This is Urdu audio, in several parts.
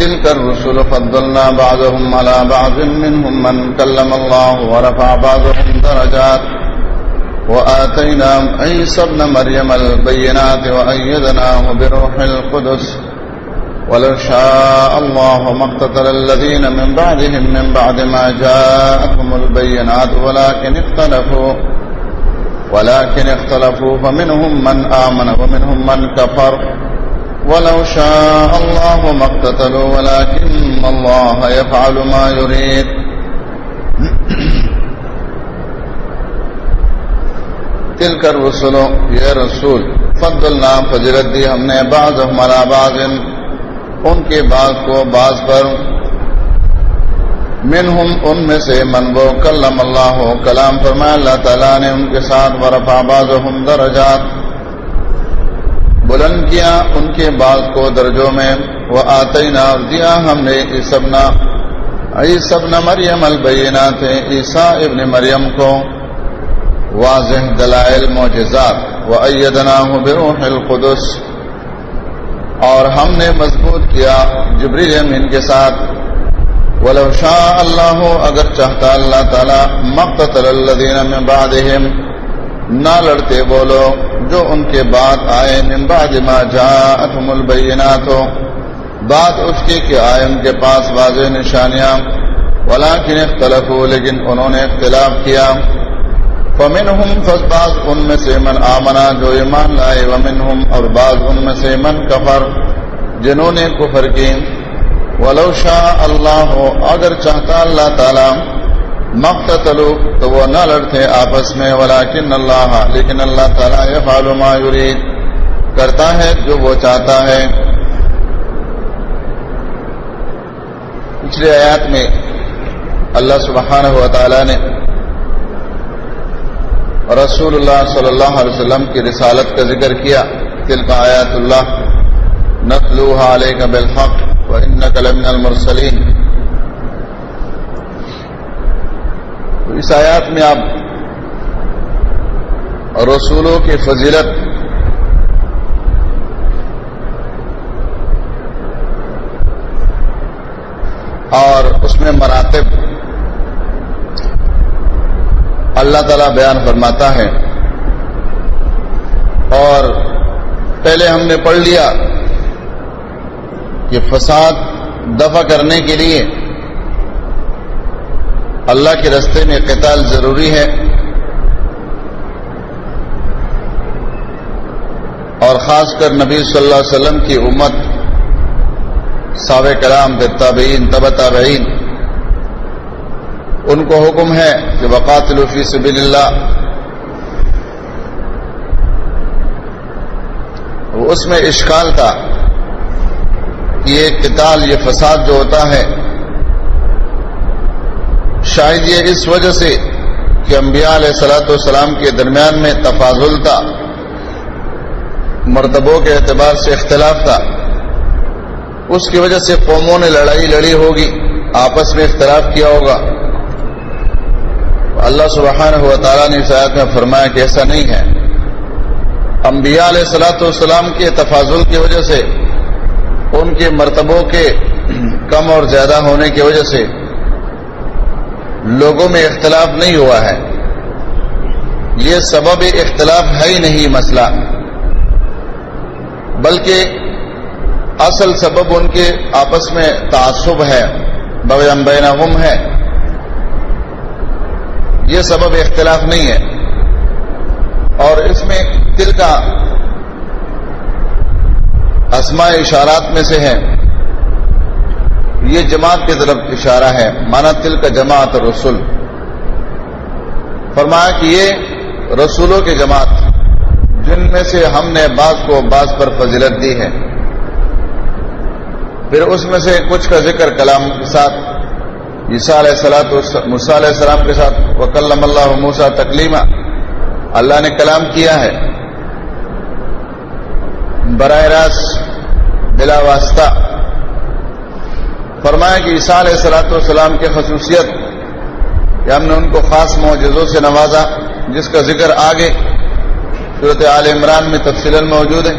تلك الرسل فضلنا بعضهم على بعض منهم من كلم الله ورفع بعضهم درجات وآتينا عيسى ابن مريم البينات وأيدناه بروح القدس ولو شاء الله ما اقتتل الذين من بعدهم من بعد ما جاءتهم البينات ولكن اختلفوا فمنهم من آمن ومنهم من كفر ولو شاء الله ما اقتتلوا ولكن الله يفعل ما يريد. تلک الرسل، یہ رسول، فضلنا فضیلت دی ہم نے بعضهم علی بعض، ان کے بعض کو بعض پر، منہم ان میں سے من وہ کلم اللہ، کلام فرمایا اللہ تعالیٰ نے ان کے ساتھ، ورفع بعضهم درجات، بلند کیا ان کے بعض کو درجوں میں، وآتینا، دیا ہم نے عیسی ابن مریم البینات، عیسیٰ ابن مریم کو واضح دلائل معجزات، وأیدناہ بروح القدس، اور ہم نے مضبوط کیا جبریل امین کے ساتھ، ولو شاء اللہ، اگر چاہتا اللہ تعالی، مقتتل الذین من بعدہم، نہ لڑتے وہ لوگ جو ان کے بعد آئے، من بعد ما جاءتهم البینات، بعد اس کے کہ آئے ان کے پاس واضح نشانیاں، ولکن اختلفوا، لیکن انہوں نے اختلاف کیا، فمنہم، بعض ان میں سے من آمنا، جو ایمان لائے، ومنہم، اور بعض ان میں سے من کفر، جنہوں نے کفر کی، ولو شاء اللہ، اگر چاہتا اللہ تعالی، مقتتلوا، تو وہ نہ لڑتے آپس میں، ولکن اللہ، لیکن اللہ تعالی، یفعل ما یرید، کرتا ہے جو وہ چاہتا ہے۔ پچھلی آیات میں اللہ سبحانہ و تعالی نے رسول اللہ صلی اللہ علیہ وسلم کی رسالت کا ذکر کیا، تلک آیات اللہ نتلوها علیک بالحق وانک لمن المرسلین۔ تو اس آیات میں آپ رسولوں کی فضیلت اور اس میں مراتب اللہ تعالیٰ بیان فرماتا ہے، اور پہلے ہم نے پڑھ لیا کہ فساد دفع کرنے کے لیے اللہ کے راستے میں قتال ضروری ہے، اور خاص کر نبی صلی اللہ علیہ وسلم کی امت، صحابہ کرام، تابعین، تبع تابعین، ان کو حکم ہے کہ وقاتلوا فی سبیل اللہ۔ اس میں اشکال تھا کہ یہ قتال، یہ فساد جو ہوتا ہے، شاید یہ اس وجہ سے کہ انبیاء علیہ الصلوۃ والسلام کے درمیان میں تفاضل تھا، مرتبوں کے اعتبار سے اختلاف تھا، اس کی وجہ سے قوموں نے لڑائی لڑی ہوگی، آپس میں اختلاف کیا ہوگا۔ اللہ سبحانہ و تعالیٰ نے اس آیت میں فرمایا کہ ایسا نہیں ہے، انبیاء علیہ الصلوۃ والسلام کے تفاضل کی وجہ سے، ان کے مرتبوں کے کم اور زیادہ ہونے کی وجہ سے لوگوں میں اختلاف نہیں ہوا ہے، یہ سبب اختلاف ہے ہی نہیں مسئلہ، بلکہ اصل سبب ان کے آپس میں تعصب ہے، بغیم بینہم ہے، یہ سبب اختلاف نہیں ہے۔ اور اس میں تل کا اسماء اشارات میں سے ہے، یہ جماعت کی طرف اشارہ ہے، مانا تل کا جماعت رسول، فرمایا کہ یہ رسولوں کی جماعت، جن میں سے ہم نے بعض کو بعض پر فضیلت دی ہے۔ پھر اس میں سے کچھ کا ذکر کلام کے ساتھ، عیسیٰ علیہ السلام کے ساتھ، وکلم اللہ موسیٰ تکلیما، اللہ نے کلام کیا ہے براہ راست، بلا واسطہ۔ فرمایا کہ عیسیٰ علیہ السلام کی خصوصیت کہ ہم نے ان کو خاص معجزوں سے نوازا، جس کا ذکر آگے سورۃ آل عمران میں تفصیلاً موجود ہے۔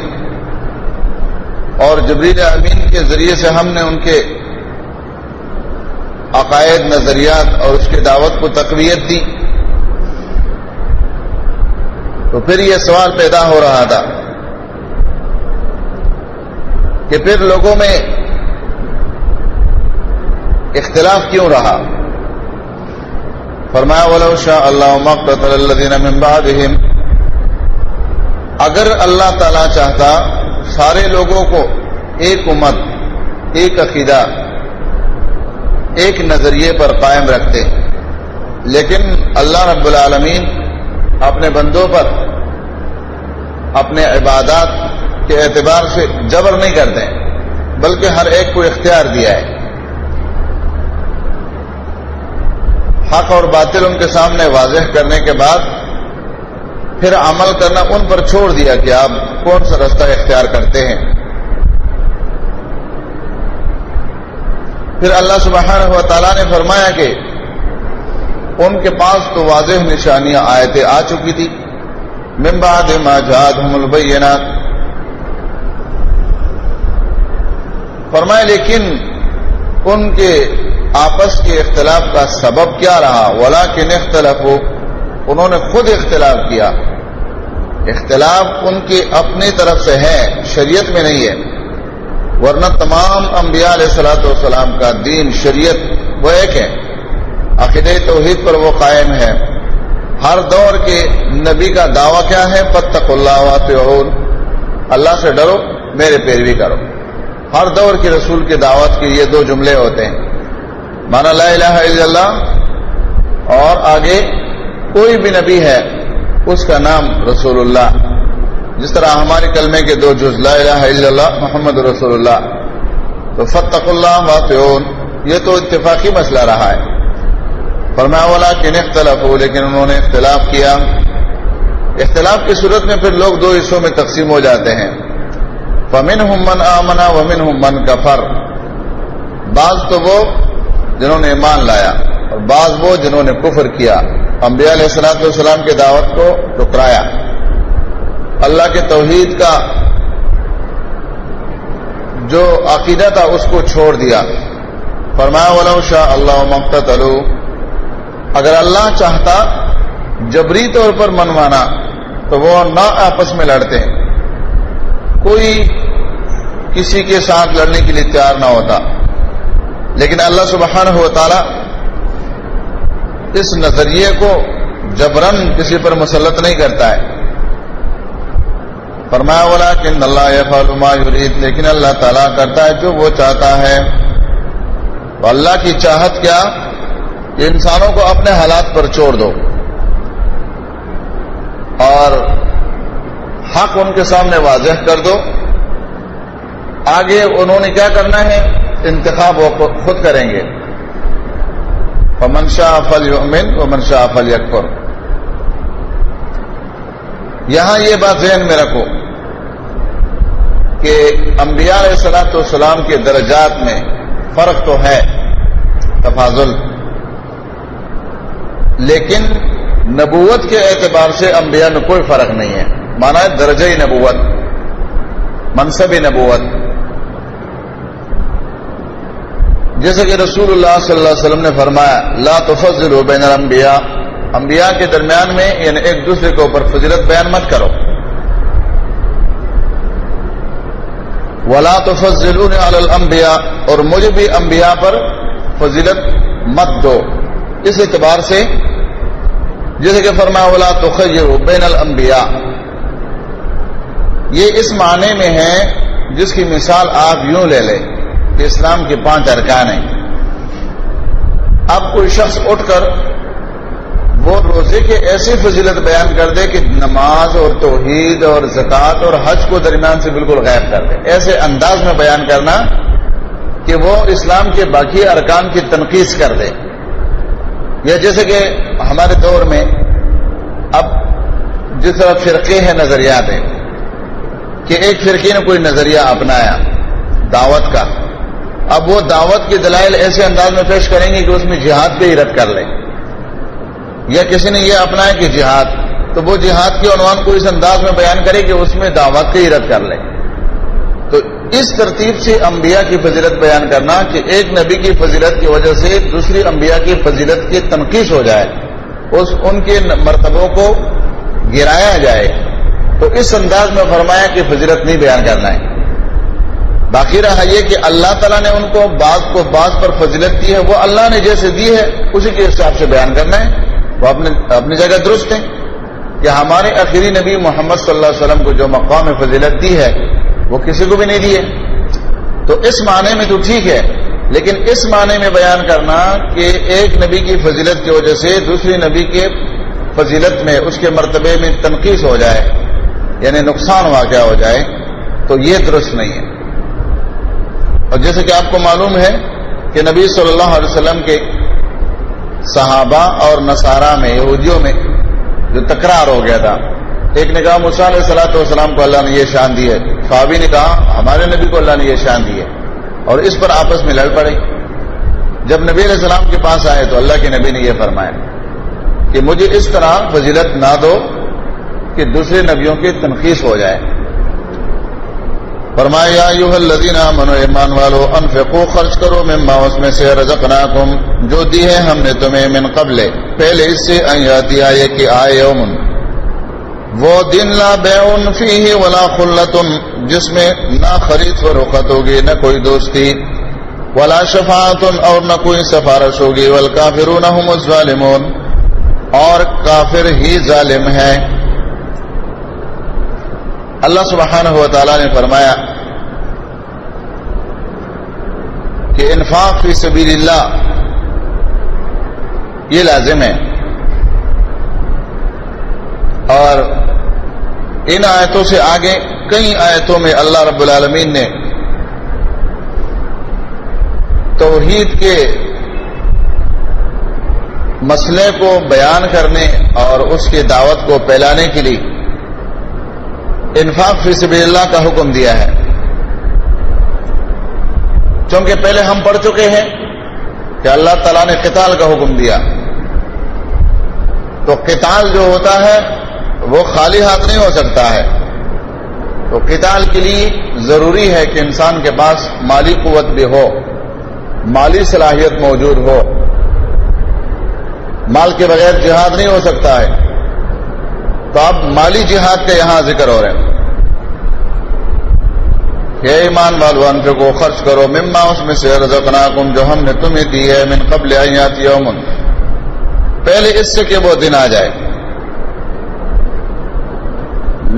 اور جبریل امین کے ذریعے سے ہم نے ان کے عقائد، نظریات اور اس کی دعوت کو تقویت دی، تو پھر یہ سوال پیدا ہو رہا تھا کہ پھر لوگوں میں اختلاف کیوں رہا؟ فرمایا وَلَوْ شَاءَ اللَّهُ مَا اقْتَتَلَ الَّذِينَ مِن بَعْدِهِمْ، اگر اللہ تعالی چاہتا سارے لوگوں کو ایک امت، ایک عقیدہ، ایک نظریے پر قائم رکھتے، لیکن اللہ رب العالمین اپنے بندوں پر اپنے عبادات کے اعتبار سے جبر نہیں کرتے، بلکہ ہر ایک کو اختیار دیا ہے۔ حق اور باطل ان کے سامنے واضح کرنے کے بعد پھر عمل کرنا ان پر چھوڑ دیا کہ آپ کون سا راستہ اختیار کرتے ہیں۔ پھر اللہ سبحانہ و تعالیٰ نے فرمایا کہ ان کے پاس تو واضح نشانیاں، آیتیں آ چکی تھی، من بعد ما جاءتهم البینات، فرمایا لیکن ان کے آپس کے اختلاف کا سبب کیا رہا؟ وَلَٰكِنِ اخْتَلَفُوا، انہوں نے خود اختلاف کیا۔ اختلاف ان کی اپنی طرف سے ہے، شریعت میں نہیں ہے، ورنہ تمام انبیاء علیہ الصلوۃ والسلام کا دین، شریعت وہ ایک ہے، عقیدہ توحید پر وہ قائم ہے۔ ہر دور کے نبی کا دعویٰ کیا ہے؟ فاتقوا اللہ واطیعون، اللہ سے ڈرو، میرے پیروی کرو۔ ہر دور کے رسول کی دعوت کے یہ دو جملے ہوتے ہیں، مانا لا الہ الا اللہ، اور آگے کوئی بھی نبی ہے اس کا نام رسول اللہ، جس طرح ہمارے کلمے کے دو جز لا الہ الا اللہ محمد رسول اللہ، تو فاتقوا اللہ واطیعون یہ تو اتفاقی مسئلہ رہا ہے۔ فرمایا ولکن اختلفوا، لیکن انہوں نے اختلاف کیا۔ اختلاف کی صورت میں پھر لوگ دو حصوں میں تقسیم ہو جاتے ہیں، فمنہم من آمن ومنہم من کفر، بعض تو وہ جنہوں نے ایمان لایا اور بعض وہ جنہوں نے کفر کیا، انبیاء علیہ الصلوۃ والسلام کی دعوت کو ٹکرایا، اللہ کے توحید کا جو عقیدہ تھا اس کو چھوڑ دیا۔ فرمایا وَلَوْ شَاءَ اللَّهُ مَا اقْتَتَلُوا، اگر اللہ چاہتا جبری طور پر منوانا تو وہ نہ آپس میں لڑتے، کوئی کسی کے ساتھ لڑنے کے لیے تیار نہ ہوتا، لیکن اللہ سبحانہ و تعالی اس نظریے کو جبرن کسی پر مسلط نہیں کرتا ہے۔ فرمایا ولکن اللہ یفعل ما یرید، لیکن اللہ تعالیٰ کرتا ہے جو وہ چاہتا ہے۔ تو اللہ کی چاہت کیا کہ انسانوں کو اپنے حالات پر چھوڑ دو اور حق ان کے سامنے واضح کر دو، آگے انہوں نے کیا کرنا ہے انتخاب وہ خود کریں گے۔ فمن شاء فلیؤمن ومن شاء فلیکفر، یہاں یہ بات ذہن میں رکھو کہ انبیاء علیہ الصلوۃ والسلام کے درجات میں فرق تو ہے، تفاضل، لیکن نبوت کے اعتبار سے انبیاء میں کوئی فرق نہیں ہے، مانا ہے درجہ نبوت، منصب نبوت۔ جیسے کہ رسول اللہ صلی اللہ علیہ وسلم نے فرمایا لا تفضلوا بین الانبیاء، انبیاء کے درمیان میں یعنی ایک دوسرے کے اوپر فضیلت بیان مت کرو، ولا تفضلون علی الانبیاء، اور مجھے بھی انبیاء پر فضیلت مت دو، اس اعتبار سے جیسے کہ فرمایا ولا تخیروا بین الانبیاء، یہ اس معنی میں ہے جس کی مثال آپ یوں لے لیں کہ اسلام کے 5 ارکان ہیں۔ اب کوئی شخص اٹھ کر وہ روزے کے ایسی فضیلت بیان کر دے کہ نماز اور توحید اور زکوٰۃ اور حج کو درمیان سے بالکل غائب کر دے، ایسے انداز میں بیان کرنا کہ وہ اسلام کے باقی ارکان کی تنقیص کر دے، یا جیسے کہ ہمارے دور میں اب جس طرح فرقے ہیں، نظریات ہیں کہ ایک فرقے نے کوئی نظریہ اپنایا دعوت کا، اب وہ دعوت کے دلائل ایسے انداز میں پیش کریں گے کہ اس میں جہاد پہ ہی رد کر لیں، یا کسی نے یہ اپنایا کہ جہاد، تو وہ جہاد کے عنوان کو اس انداز میں بیان کرے کہ اس میں دعوت کا ہی رد کر لیں۔ تو اس ترتیب سے انبیاء کی فضیلت بیان کرنا کہ ایک نبی کی فضیلت کی وجہ سے دوسری انبیاء کی فضیلت کی تنقیص ہو جائے، ان کے مرتبوں کو گرایا جائے، تو اس انداز میں فرمایا کہ فضیلت نہیں بیان کرنا ہے۔ باقی رہا یہ کہ اللہ تعالیٰ نے ان کو بعض پر فضیلت دی ہے، وہ اللہ نے جیسے دی ہے اسی کے حساب سے بیان کرنا ہے، وہ اپنی جگہ درست ہے کہ ہمارے آخری نبی محمد صلی اللہ علیہ وسلم کو جو مقام فضیلت دی ہے وہ کسی کو بھی نہیں دی ہے، تو اس معنی میں تو ٹھیک ہے، لیکن اس معنی میں بیان کرنا کہ ایک نبی کی فضیلت کی وجہ سے دوسری نبی کے فضیلت میں اس کے مرتبے میں تنقیص ہو جائے، یعنی نقصان واقع ہو جائے، تو یہ درست نہیں ہے۔ اور جیسے کہ آپ کو معلوم ہے کہ نبی صلی اللہ علیہ وسلم کے صحابہ اور نصارہ میں، یہودیوں میں جو تکرار ہو گیا تھا، ایک نے کہا موسیٰ علیہ السلام کو اللہ نے یہ شان دی ہے، صحابی نے کہا ہمارے نبی کو اللہ نے یہ شان دی ہے، اور اس پر آپس میں لڑ پڑے۔ جب نبی علیہ السلام کے پاس آئے تو اللہ کے نبی نے یہ فرمایا کہ مجھے اس طرح فضیلت نہ دو کہ دوسرے نبیوں کی تنقیص ہو جائے۔ فرمایا یا ایھا الذین آمنوا، ایمان والو، انفقوا، خرچ کرو، مما، اس میں سے، رزقناکم، جو دی ہے ہم نے تمہیں، من قبل، پہلے اس سے، ان یاتی، آئے کہ آئے، یوم، وہ دن، لا بیع فیہ ولا خلۃ، جس میں نہ خرید فروخت ہوگی، نہ کوئی دوستی، ولا شفاعت، اور نہ کوئی سفارش ہوگی، والکافرون هم الظالمون، اور کافر ہی ظالم ہے۔ اللہ سبحانہ و تعالیٰ نے فرمایا کہ انفاق فی سبیل اللہ یہ لازم ہے، اور ان آیتوں سے آگے کئی آیتوں میں اللہ رب العالمین نے توحید کے مسئلے کو بیان کرنے اور اس کی دعوت کو پھیلانے کے لیے انفاق فی سبیل اللہ کا حکم دیا ہے۔ چونکہ پہلے ہم پڑھ چکے ہیں کہ اللہ تعالیٰ نے قتال کا حکم دیا، تو قتال جو ہوتا ہے وہ خالی ہاتھ نہیں ہو سکتا ہے، تو قتال کے لیے ضروری ہے کہ انسان کے پاس مالی قوت بھی ہو، مالی صلاحیت موجود ہو، مال کے بغیر جہاد نہیں ہو سکتا ہے، تو اب مالی جہاد کا یہاں ذکر ہو رہا ہے کہ ایمان والو، انفقو، خرچ کرو، مما، اس میں سے، رزقناکم، جو ہم نے تمہیں دی ہے، من قبل ان یاتی یوم، پہلے اس سے کہ وہ دن آ جائے،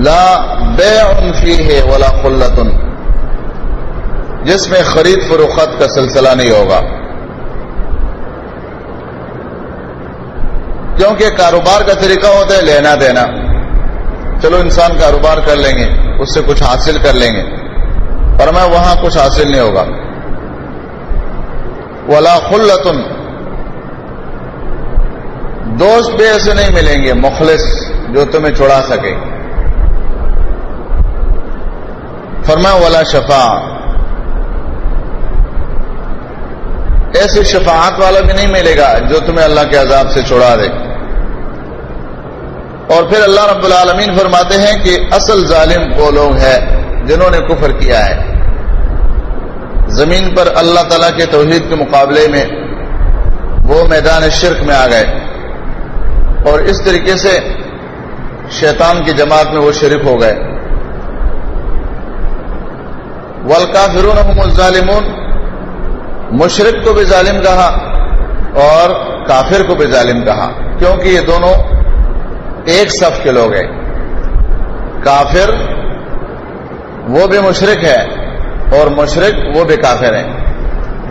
لا بیع فیہ ولا خلۃ، جس میں خرید فروخت کا سلسلہ نہیں ہوگا، کیونکہ کاروبار کا طریقہ ہوتا ہے لینا دینا، چلو انسان کاروبار کر لیں گے، اس سے کچھ حاصل کر لیں گے، پر میں وہاں کچھ حاصل نہیں ہوگا۔ ولا خلۃ، دوست بھی ایسے نہیں ملیں گے مخلص جو تمہیں چھڑا سکے۔ فرمایا ولا شفاعت، ایسی شفاعت والا بھی نہیں ملے گا جو تمہیں اللہ کے عذاب سے چھڑا دے۔ اور پھر اللہ رب العالمین فرماتے ہیں کہ اصل ظالم وہ لوگ ہیں جنہوں نے کفر کیا ہے، زمین پر اللہ تعالیٰ کے توحید کے مقابلے میں وہ میدان شرک میں آ گئے، اور اس طریقے سے شیطان کی جماعت میں وہ شریک ہو گئے۔ والکافرون هم الظالمون، مشرک کو بھی ظالم کہا اور کافر کو بھی ظالم کہا، کیونکہ یہ دونوں ایک صف کے لوگ ہیں۔ کافر وہ بھی مشرک ہے اور مشرک وہ بھی کافر ہے،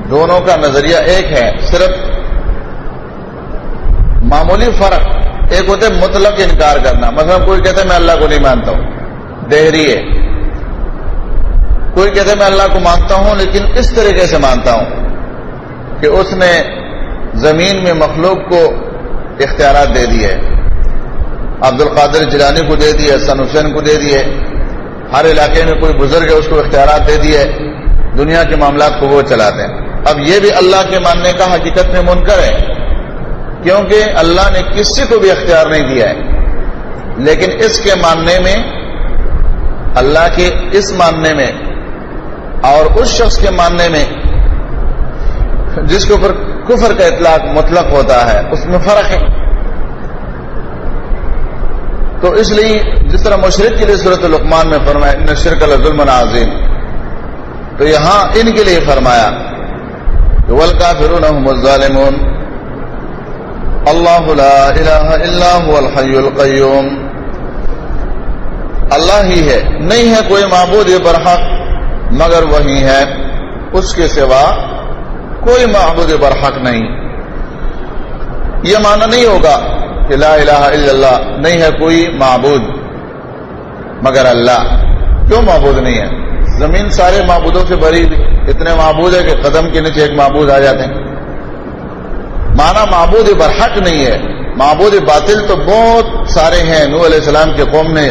دونوں کا نظریہ ایک ہے، صرف معمولی فرق، ایک ہوتا ہے مطلق انکار کرنا، مثلا کوئی کہتا ہے میں اللہ کو نہیں مانتا ہوں، دہری ہے، کوئی کہتا ہے میں اللہ کو مانتا ہوں لیکن اس طریقے سے مانتا ہوں کہ اس نے زمین میں مخلوق کو اختیارات دے دیے، عبد القادر جیلانی کو دے دیے، حسن حسین کو دے دیے، ہر علاقے میں کوئی بزرگ ہے اس کو اختیارات دے دیے، دنیا کے معاملات کو وہ چلاتے ہیں۔ اب یہ بھی اللہ کے ماننے کا حقیقت میں منکر ہے، کیونکہ اللہ نے کسی کو بھی اختیار نہیں دیا ہے، لیکن اس کے ماننے میں، اللہ کے اس ماننے میں اور اس شخص کے ماننے میں جس کے اوپر کفر کا اطلاق مطلق ہوتا ہے اس میں فرق ہے. تو اس لیے جس طرح مشرک کے لیے سورۃ لقمان میں فرمایا ان الشرک لظلم عظیم، تو یہاں ان کے لیے فرمایا والکافرون هم الظالمون اللہ لا الہ الا هو الحی القیوم. اللہ ہی ہے، نہیں ہے کوئی معبود برحق مگر وہی ہے، اس کے سوا کوئی معبود برحق نہیں. یہ معنی نہیں ہوگا کہ لا الہ الا اللہ، نہیں ہے کوئی معبود مگر اللہ. کیوں معبود نہیں ہے؟ زمین سارے معبودوں سے بھری ہوئی، اتنے معبود ہے کہ قدم کے نیچے ایک معبود آ جاتے ہیں. معنی معبود برحق نہیں ہے، معبود باطل تو بہت سارے ہیں. نوح علیہ السلام کی قوم نے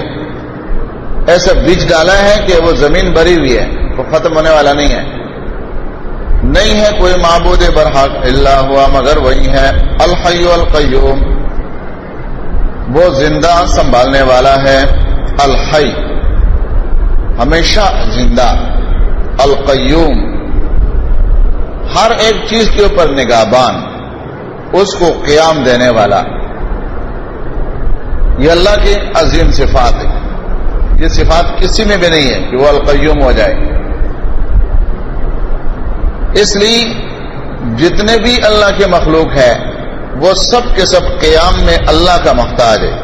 ایسا بیج ڈالا ہے کہ وہ زمین بھری ہوئی ہے، وہ ختم ہونے والا نہیں ہے. نہیں ہے کوئی معبود برحق الا ہوا مگر وہی ہے الحی القیوم، وہ زندہ سنبھالنے والا ہے. الحی ہمیشہ زندہ، القیوم ہر ایک چیز کے اوپر نگہبان، اس کو قیام دینے والا. یہ اللہ کی عظیم صفات ہے. یہ صفات کسی میں بھی نہیں ہے کہ وہ القیوم ہو جائے. اس لیے جتنے بھی اللہ کے مخلوق ہے وہ سب کے سب قیام میں اللہ کا محتاج ہے.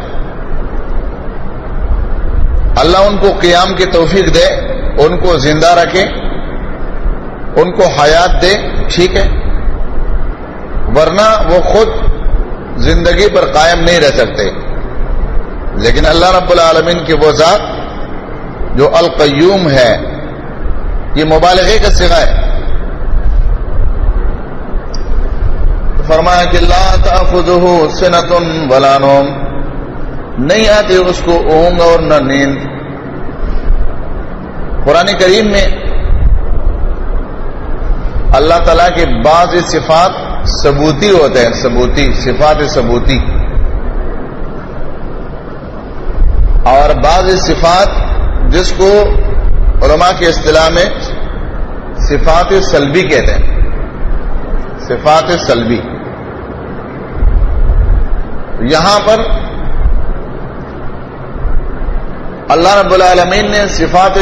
اللہ ان کو قیام کی توفیق دے، ان کو زندہ رکھے، ان کو حیات دے، ٹھیک ہے، ورنہ وہ خود زندگی پر قائم نہیں رہ سکتے. لیکن اللہ رب العالمین کی وہ ذات جو القیوم ہے، یہ مبالغے کا صیغہ ہے. فرمایا کہ لا تأخذہ سنۃ ولا نوم، نہیں آتی اس کو اونگ اور نہ نیند. قرآن کریم میں اللہ تعالیٰ کے بعض صفات ثبوتی ہوتے ہیں، ثبوتی صفات ثبوتی، اور بعض صفات جس کو علماء کی اصطلاح میں صفات سلبی کہتے ہیں. صفات سلبی یہاں پر اللہ رب العالمین نے صفات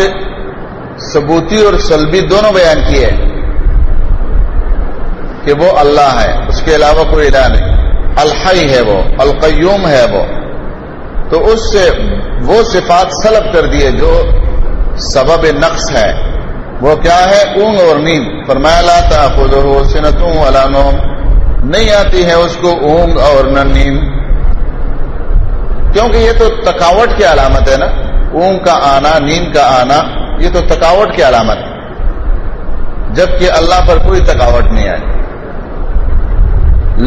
ثبوتی اور سلبی دونوں بیان کیے کہ وہ اللہ ہے، اس کے علاوہ کوئی الہ نہیں. الحی ہے وہ، القیوم ہے وہ. تو اس سے وہ صفات سلب کر دیے جو سبب نقص ہے. وہ کیا ہے؟ اونگ اور نیند. فرمایا لا تأخذہ سنۃ ولا نوم، نہیں آتی ہے اس کو اونگ اور نہ نیند. کیونکہ یہ تو تھکاوٹ کی علامت ہے نا، اونگ کا آنا، نیند کا آنا، یہ تو تھکاوٹ کی علامت ہے، جبکہ اللہ پر کوئی تھکاوٹ نہیں آئی.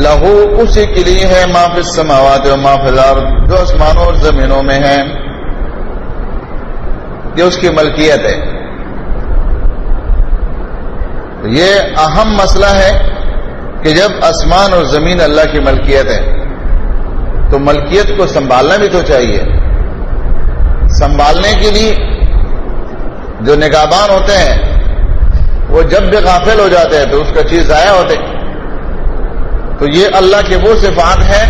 لہو اسی کے لیے ہے ما فی السماوات و ما فی الارض، جو آسمانوں اور زمینوں میں ہے، یہ اس کی ملکیت ہے. یہ اہم مسئلہ ہے کہ جب آسمان اور زمین اللہ کی ملکیت ہے تو ملکیت کو سنبھالنا بھی تو چاہیے. سنبھالنے کے لیے جو نگہبان ہوتے ہیں وہ جب بھی غافل ہو جاتے ہیں تو اس کا چیز ضائع ہوتے. تو یہ اللہ کے وہ صفات ہیں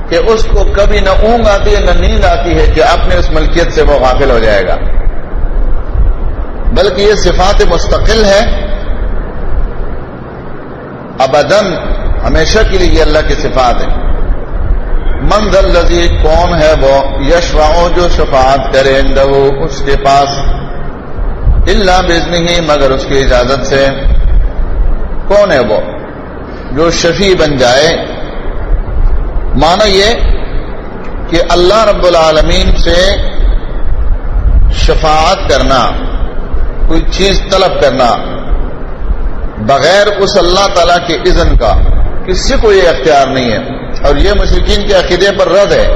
کہ اس کو کبھی نہ اونگ آتی ہے نہ نیند آتی ہے کہ اپنے اس ملکیت سے وہ غافل ہو جائے گا، بلکہ یہ صفات مستقل ہے، ابداً ہمیشہ کے لیے یہ اللہ کی صفات ہے. من ذا الذی، کون ہے وہ، یشفع جو شفاعت کرے، عندہ اس کے پاس، الا باذنہ مگر اس کی اجازت سے. کون ہے وہ جو شفیع بن جائے؟ معنی یہ کہ اللہ رب العالمین سے شفاعت کرنا، کوئی چیز طلب کرنا بغیر اس اللہ تعالی کے اذن کا کسی کو یہ اختیار نہیں ہے. اور یہ مشرکین کے عقیدے پر رد ہے.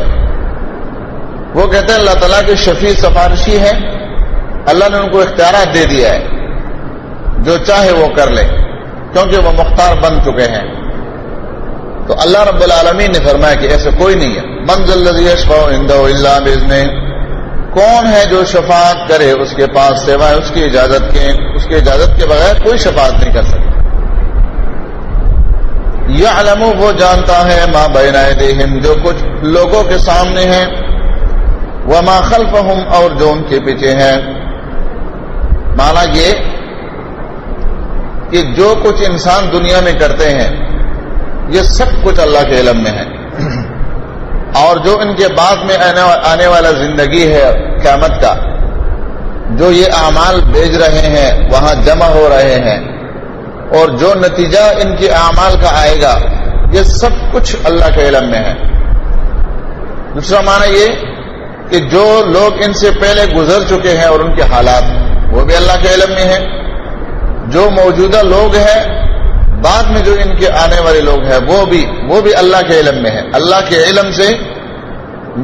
وہ کہتے ہیں اللہ تعالیٰ کے شفیع سفارشی ہے، اللہ نے ان کو اختیارات دے دیا ہے، جو چاہے وہ کر لے کیونکہ وہ مختار بن چکے ہیں. تو اللہ رب العالمین نے فرمایا کہ ایسے کوئی نہیں ہے. من ذا الذی یشفع عنده الا باذنہ، کون ہے جو شفاعت کرے اس کے پاس سوائے اس کی اجازت کے بغیر کوئی شفاعت نہیں کر سکتا. یعلم وہ جانتا ہے ما بین ایدیہم جو کچھ لوگوں کے سامنے ہے، وما خلفہم اور جو ان کے پیچھے ہے. مانا یہ کہ جو کچھ انسان دنیا میں کرتے ہیں یہ سب کچھ اللہ کے علم میں ہے، اور جو ان کے بعد میں آنے والا زندگی ہے قیامت کا، جو یہ اعمال بھیج رہے ہیں وہاں جمع ہو رہے ہیں، اور جو نتیجہ ان کے اعمال کا آئے گا یہ سب کچھ اللہ کے علم میں ہے. دوسرا معنی یہ کہ جو لوگ ان سے پہلے گزر چکے ہیں اور ان کے حالات وہ بھی اللہ کے علم میں ہیں، جو موجودہ لوگ ہیں بعد میں جو ان کے آنے والے لوگ ہیں وہ بھی اللہ کے علم میں ہے. اللہ کے علم سے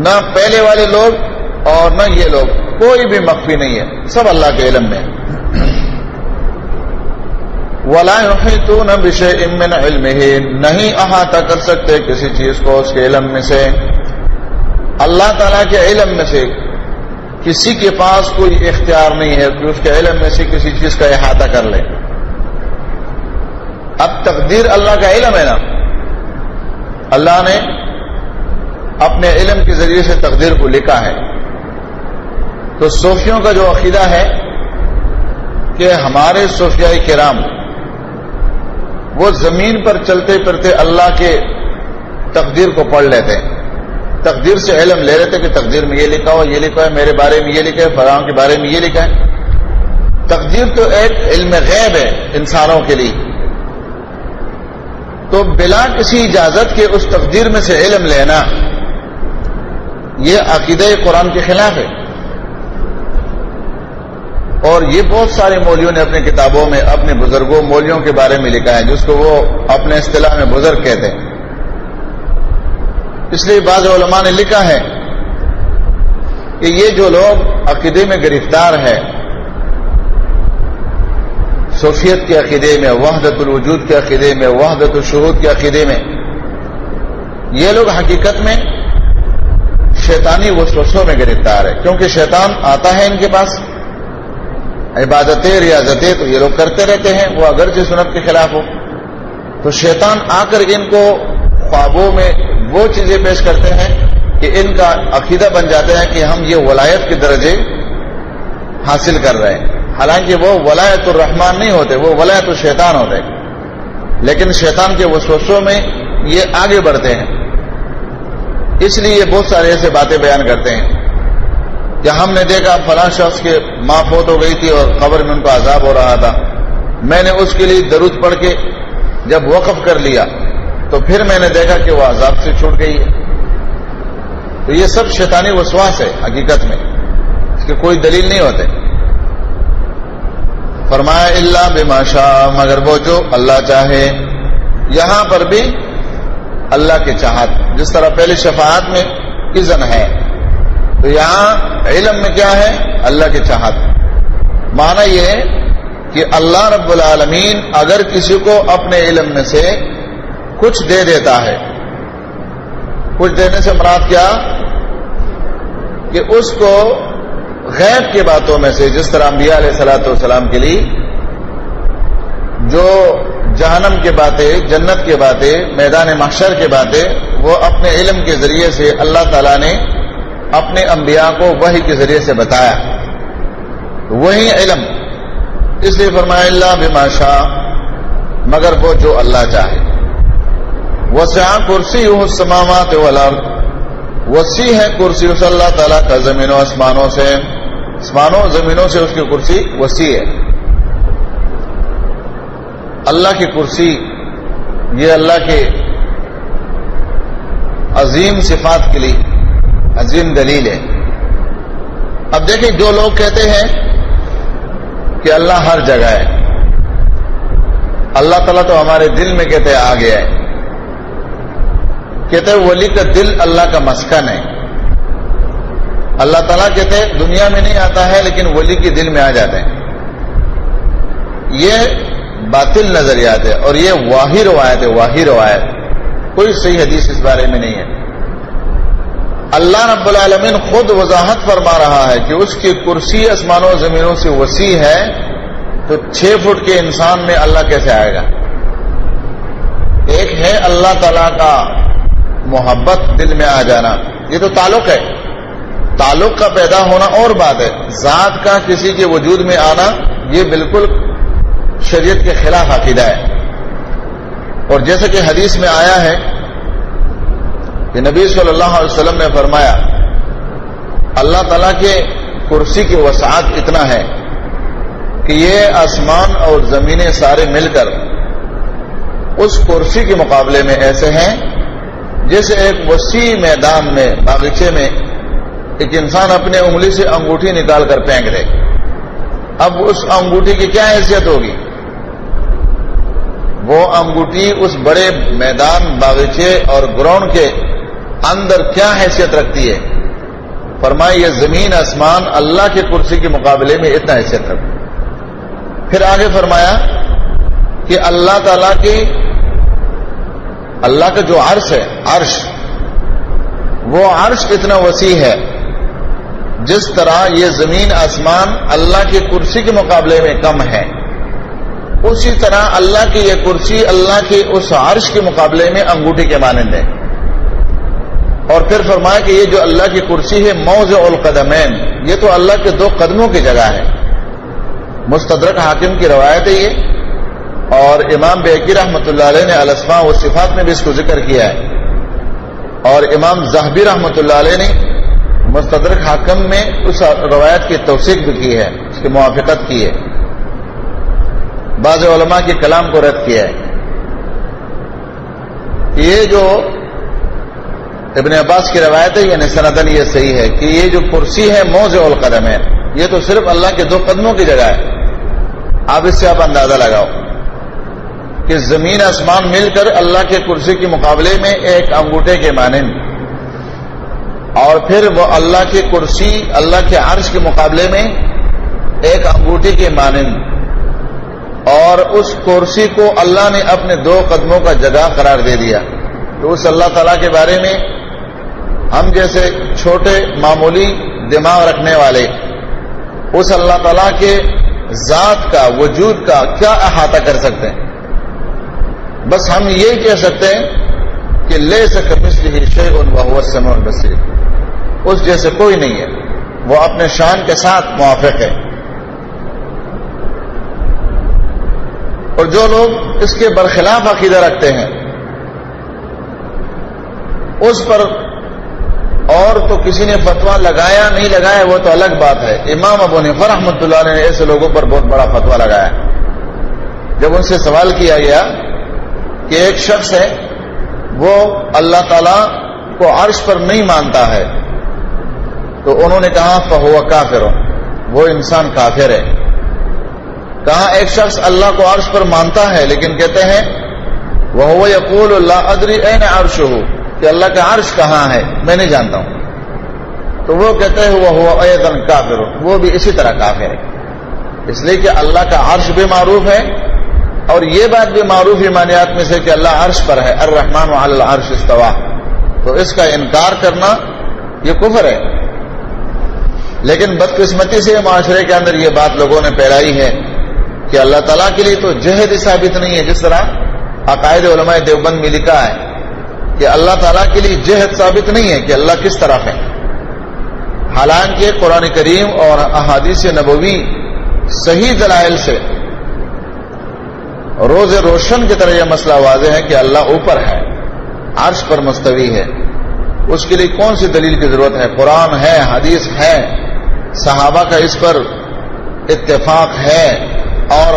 نہ پہلے والے لوگ اور نہ یہ لوگ کوئی بھی مخفی نہیں ہے، سب اللہ کے علم میں ہے. وَلَا يُحِيطُونَ بِشَيْءٍ مِّنْ عِلْمِهِ نہیں احاطہ کر سکتے کسی چیز کو اس کے علم میں سے. اللہ تعالیٰ کے علم میں سے کسی کے پاس کوئی اختیار نہیں ہے کہ اس کے علم میں سے کسی چیز کا احاطہ کر لے. اب تقدیر اللہ کا علم ہے نا، اللہ نے اپنے علم کے ذریعے سے تقدیر کو لکھا ہے. تو صوفیوں کا جو عقیدہ ہے کہ ہمارے صوفیاء کرام وہ زمین پر چلتے پھرتے اللہ کے تقدیر کو پڑھ لیتے ہیں، تقدیر سے علم لے لیتے کہ تقدیر میں یہ لکھا ہو، یہ لکھا ہے، میرے بارے میں یہ لکھا ہے، فلاں کے بارے میں یہ لکھا ہے. تقدیر تو ایک علم غیب ہے انسانوں کے لیے، تو بلا کسی اجازت کے اس تقدیر میں سے علم لینا یہ عقیدہ قرآن کے خلاف ہے. اور یہ بہت سارے مولویوں نے اپنے کتابوں میں اپنے بزرگوں مولویوں کے بارے میں لکھا ہے جس کو وہ اپنے اصطلاح میں بزرگ کہتے ہیں. اس لیے بعض علماء نے لکھا ہے کہ یہ جو لوگ عقیدے میں گرفتار ہے، صوفیت کے عقیدے میں، وحدت الوجود کے عقیدے میں، وحدت الشہود کے عقیدے میں، یہ لوگ حقیقت میں شیطانی وسوسوں میں گرفتار ہے. کیونکہ شیطان آتا ہے ان کے پاس، عبادتیں ریاضتیں تو یہ لوگ کرتے رہتے ہیں، وہ اگرچہ سنت کے خلاف ہو، تو شیطان آ کر ان کو خوابوں میں وہ چیزیں پیش کرتے ہیں کہ ان کا عقیدہ بن جاتا ہے کہ ہم یہ ولایت کے درجے حاصل کر رہے ہیں. حالانکہ وہ ولایت الرحمن نہیں ہوتے، وہ ولایت الشیطان ہوتے ہیں. لیکن شیطان کے وسوسوں میں یہ آگے بڑھتے ہیں، اس لیے یہ بہت سارے ایسے باتیں بیان کرتے ہیں کہ ہم نے دیکھا فلاں شخص کے ماں فوت ہو گئی تھی اور قبر میں ان کو عذاب ہو رہا تھا، میں نے اس کے لیے درود پڑھ کے جب وقف کر لیا تو پھر میں نے دیکھا کہ وہ عذاب سے چھوٹ گئی ہے. تو یہ سب شیطانی وسواس ہے حقیقت میں، اس کے کوئی دلیل نہیں ہوتے. فرمایا الا بما شاء مگر وہ جو اللہ چاہے. یہاں پر بھی اللہ کی چاہت، جس طرح پہلی شفاعت میں اذن ہے تو یہاں علم میں کیا ہے؟ اللہ کی چاہت. معنی یہ کہ اللہ رب العالمین اگر کسی کو اپنے علم میں سے کچھ دے دیتا ہے، کچھ دینے سے مراد کیا کہ اس کو غیب کی باتوں میں سے، جس طرح انبیاء علیہ الصلوۃ والسلام کے لیے جو جہنم کی باتیں، جنت کی باتیں، میدان محشر کی باتیں، وہ اپنے علم کے ذریعے سے اللہ تعالیٰ نے اپنے انبیاء کو وحی کے ذریعے سے بتایا. وہی علم، اس لیے فرمایا الا بما شاء مگر وہ جو اللہ چاہے. وسع کرسیہ السماوات والارض وسیع ہے کرسی اس اللہ تعالیٰ کا زمینوں آسمانوں سے، آسمانوں زمینوں سے اس کی کرسی وسیع ہے. اللہ کی کرسی یہ اللہ کے عظیم صفات کے لیے عظیم دلیل ہے. اب دیکھیں جو لوگ کہتے ہیں کہ اللہ ہر جگہ ہے، اللہ تعالیٰ تو ہمارے دل میں کہتے ہیں آ گیا ہے. کہتے ہیں ولی کا دل اللہ کا مسکن ہے. اللہ تعالیٰ کہتے ہیں دنیا میں نہیں آتا ہے لیکن ولی کے دل میں آ جاتے ہیں. یہ باطل نظریات ہے اور یہ واہی روایت ہے، واہی روایت، کوئی صحیح حدیث اس بارے میں نہیں ہے. اللہ رب العالمین خود وضاحت فرما رہا ہے کہ اس کی کرسی آسمانوں و زمینوں سے وسیع ہے، تو 6 فٹ کے انسان میں اللہ کیسے آئے گا؟ ایک ہے اللہ تعالیٰ کا محبت دل میں آ جانا، یہ تو تعلق ہے، تعلق کا پیدا ہونا اور بات ہے، ذات کا کسی کے وجود میں آنا یہ بالکل شریعت کے خلاف عقیدہ ہے۔ اور جیسا کہ حدیث میں آیا ہے کہ نبی صلی اللہ علیہ وسلم نے فرمایا اللہ تعالیٰ کے کرسی کی وسعت اتنا ہے کہ یہ آسمان اور زمینیں سارے مل کر اس کرسی کے مقابلے میں ایسے ہیں جیسے ایک وسیع میدان میں باغیچے میں ایک انسان اپنے انگلی سے انگوٹھی نکال کر پھینک دے، اب اس انگوٹھی کی کیا حیثیت ہوگی؟ وہ انگوٹھی اس بڑے میدان باغیچے اور گراؤنڈ کے اندر کیا حیثیت رکھتی ہے؟ فرمایا یہ زمین آسمان اللہ کے کرسی کے مقابلے میں اتنا حیثیت رکھتی ہے۔ پھر آگے فرمایا کہ اللہ تعالیٰ کی اللہ کا جو عرش ہے، عرش، وہ عرش اتنا وسیع ہے جس طرح یہ زمین آسمان اللہ کی کرسی کے مقابلے میں کم ہے، اسی طرح اللہ کی یہ کرسی اللہ کی اس عرش کے مقابلے میں انگوٹھی کے مانند ہے۔ اور پھر فرمایا کہ یہ جو اللہ کی کرسی ہے موضع القدمین، یہ تو اللہ کے 2 قدموں کی جگہ ہے۔ مستدرک حاکم کی روایت ہے یہ، اور امام بیہقی رحمۃ اللہ علیہ نے الاسماء والصفات میں بھی اس کو ذکر کیا ہے، اور امام ذہبی رحمۃ اللہ علیہ نے مستدرک حاکم میں اس روایت کی توثیق بھی کی ہے، اس کی موافقت کی ہے، بعض علماء کے کلام کو رد کیا ہے۔ یہ جو ابن عباس کی روایت ہے یعنی سندن یہ صحیح ہے کہ یہ جو کرسی ہے موضع القدم ہے، یہ تو صرف اللہ کے 2 قدموں کی جگہ ہے۔ اب اس سے آپ اندازہ لگاؤ کہ زمین آسمان مل کر اللہ کے کرسی کے مقابلے میں ایک انگوٹھے کے مانند، اور پھر وہ اللہ کی کرسی اللہ کے عرش کے مقابلے میں ایک انگوٹھی کے مانند، اور اس کرسی کو اللہ نے اپنے 2 قدموں کا جگہ قرار دے دیا۔ تو اس اللہ تعالیٰ کے بارے میں ہم جیسے چھوٹے معمولی دماغ رکھنے والے اس اللہ تعالیٰ کے ذات کا وجود کا کیا احاطہ کر سکتے ہیں؟ بس ہم یہ کہہ سکتے ہیں کہ لیس کمثلہ شیء وہو السمیع البصیر، اس جیسے کوئی نہیں ہے، وہ اپنے شان کے ساتھ موافق ہے۔ اور جو لوگ اس کے برخلاف عقیدہ رکھتے ہیں اس پر اور تو کسی نے فتویٰ لگایا نہیں لگایا وہ تو الگ بات ہے، امام ابو حنیفہ رحمۃ اللہ علیہ نے ایسے لوگوں پر بہت بڑا فتویٰ لگایا۔ جب ان سے سوال کیا گیا کہ ایک شخص ہے وہ اللہ تعالیٰ کو عرش پر نہیں مانتا ہے، تو انہوں نے کہا فہو کافر، وہ انسان کافر ہے۔ کہا ایک شخص اللہ کو عرش پر مانتا ہے لیکن کہتے ہیں وہو یقول لا ادری این عرشہ، کہ اللہ کا عرش کہاں ہے میں نہیں جانتا ہوں، تو وہ کہتے ہیں وہو ایضا کافر، وہ بھی اسی طرح کافر ہے، اس لیے کہ اللہ کا عرش بھی معروف ہے، اور یہ بات بھی معروف ایمانیات میں سے کہ اللہ عرش پر ہے، الرحمن علی العرش استویٰ، تو اس کا انکار کرنا یہ کفر ہے۔ لیکن بدقسمتی سے معاشرے کے اندر یہ بات لوگوں نے پھیلائی ہے کہ اللہ تعالیٰ کے لیے تو جہد ثابت نہیں ہے، جس طرح عقائد علماء دیوبند میں لکھا ہے کہ اللہ تعالیٰ کے لیے جہد ثابت نہیں ہے کہ اللہ کس طرف ہے، حالانکہ قرآن کریم اور احادیث نبوی صحیح دلائل سے روز روشن کی طرح یہ مسئلہ واضح ہے کہ اللہ اوپر ہے، عرش پر مستوی ہے، اس کے لیے کون سی دلیل کی ضرورت ہے؟ قرآن ہے، حدیث ہے، صحابہ کا اس پر اتفاق ہے، اور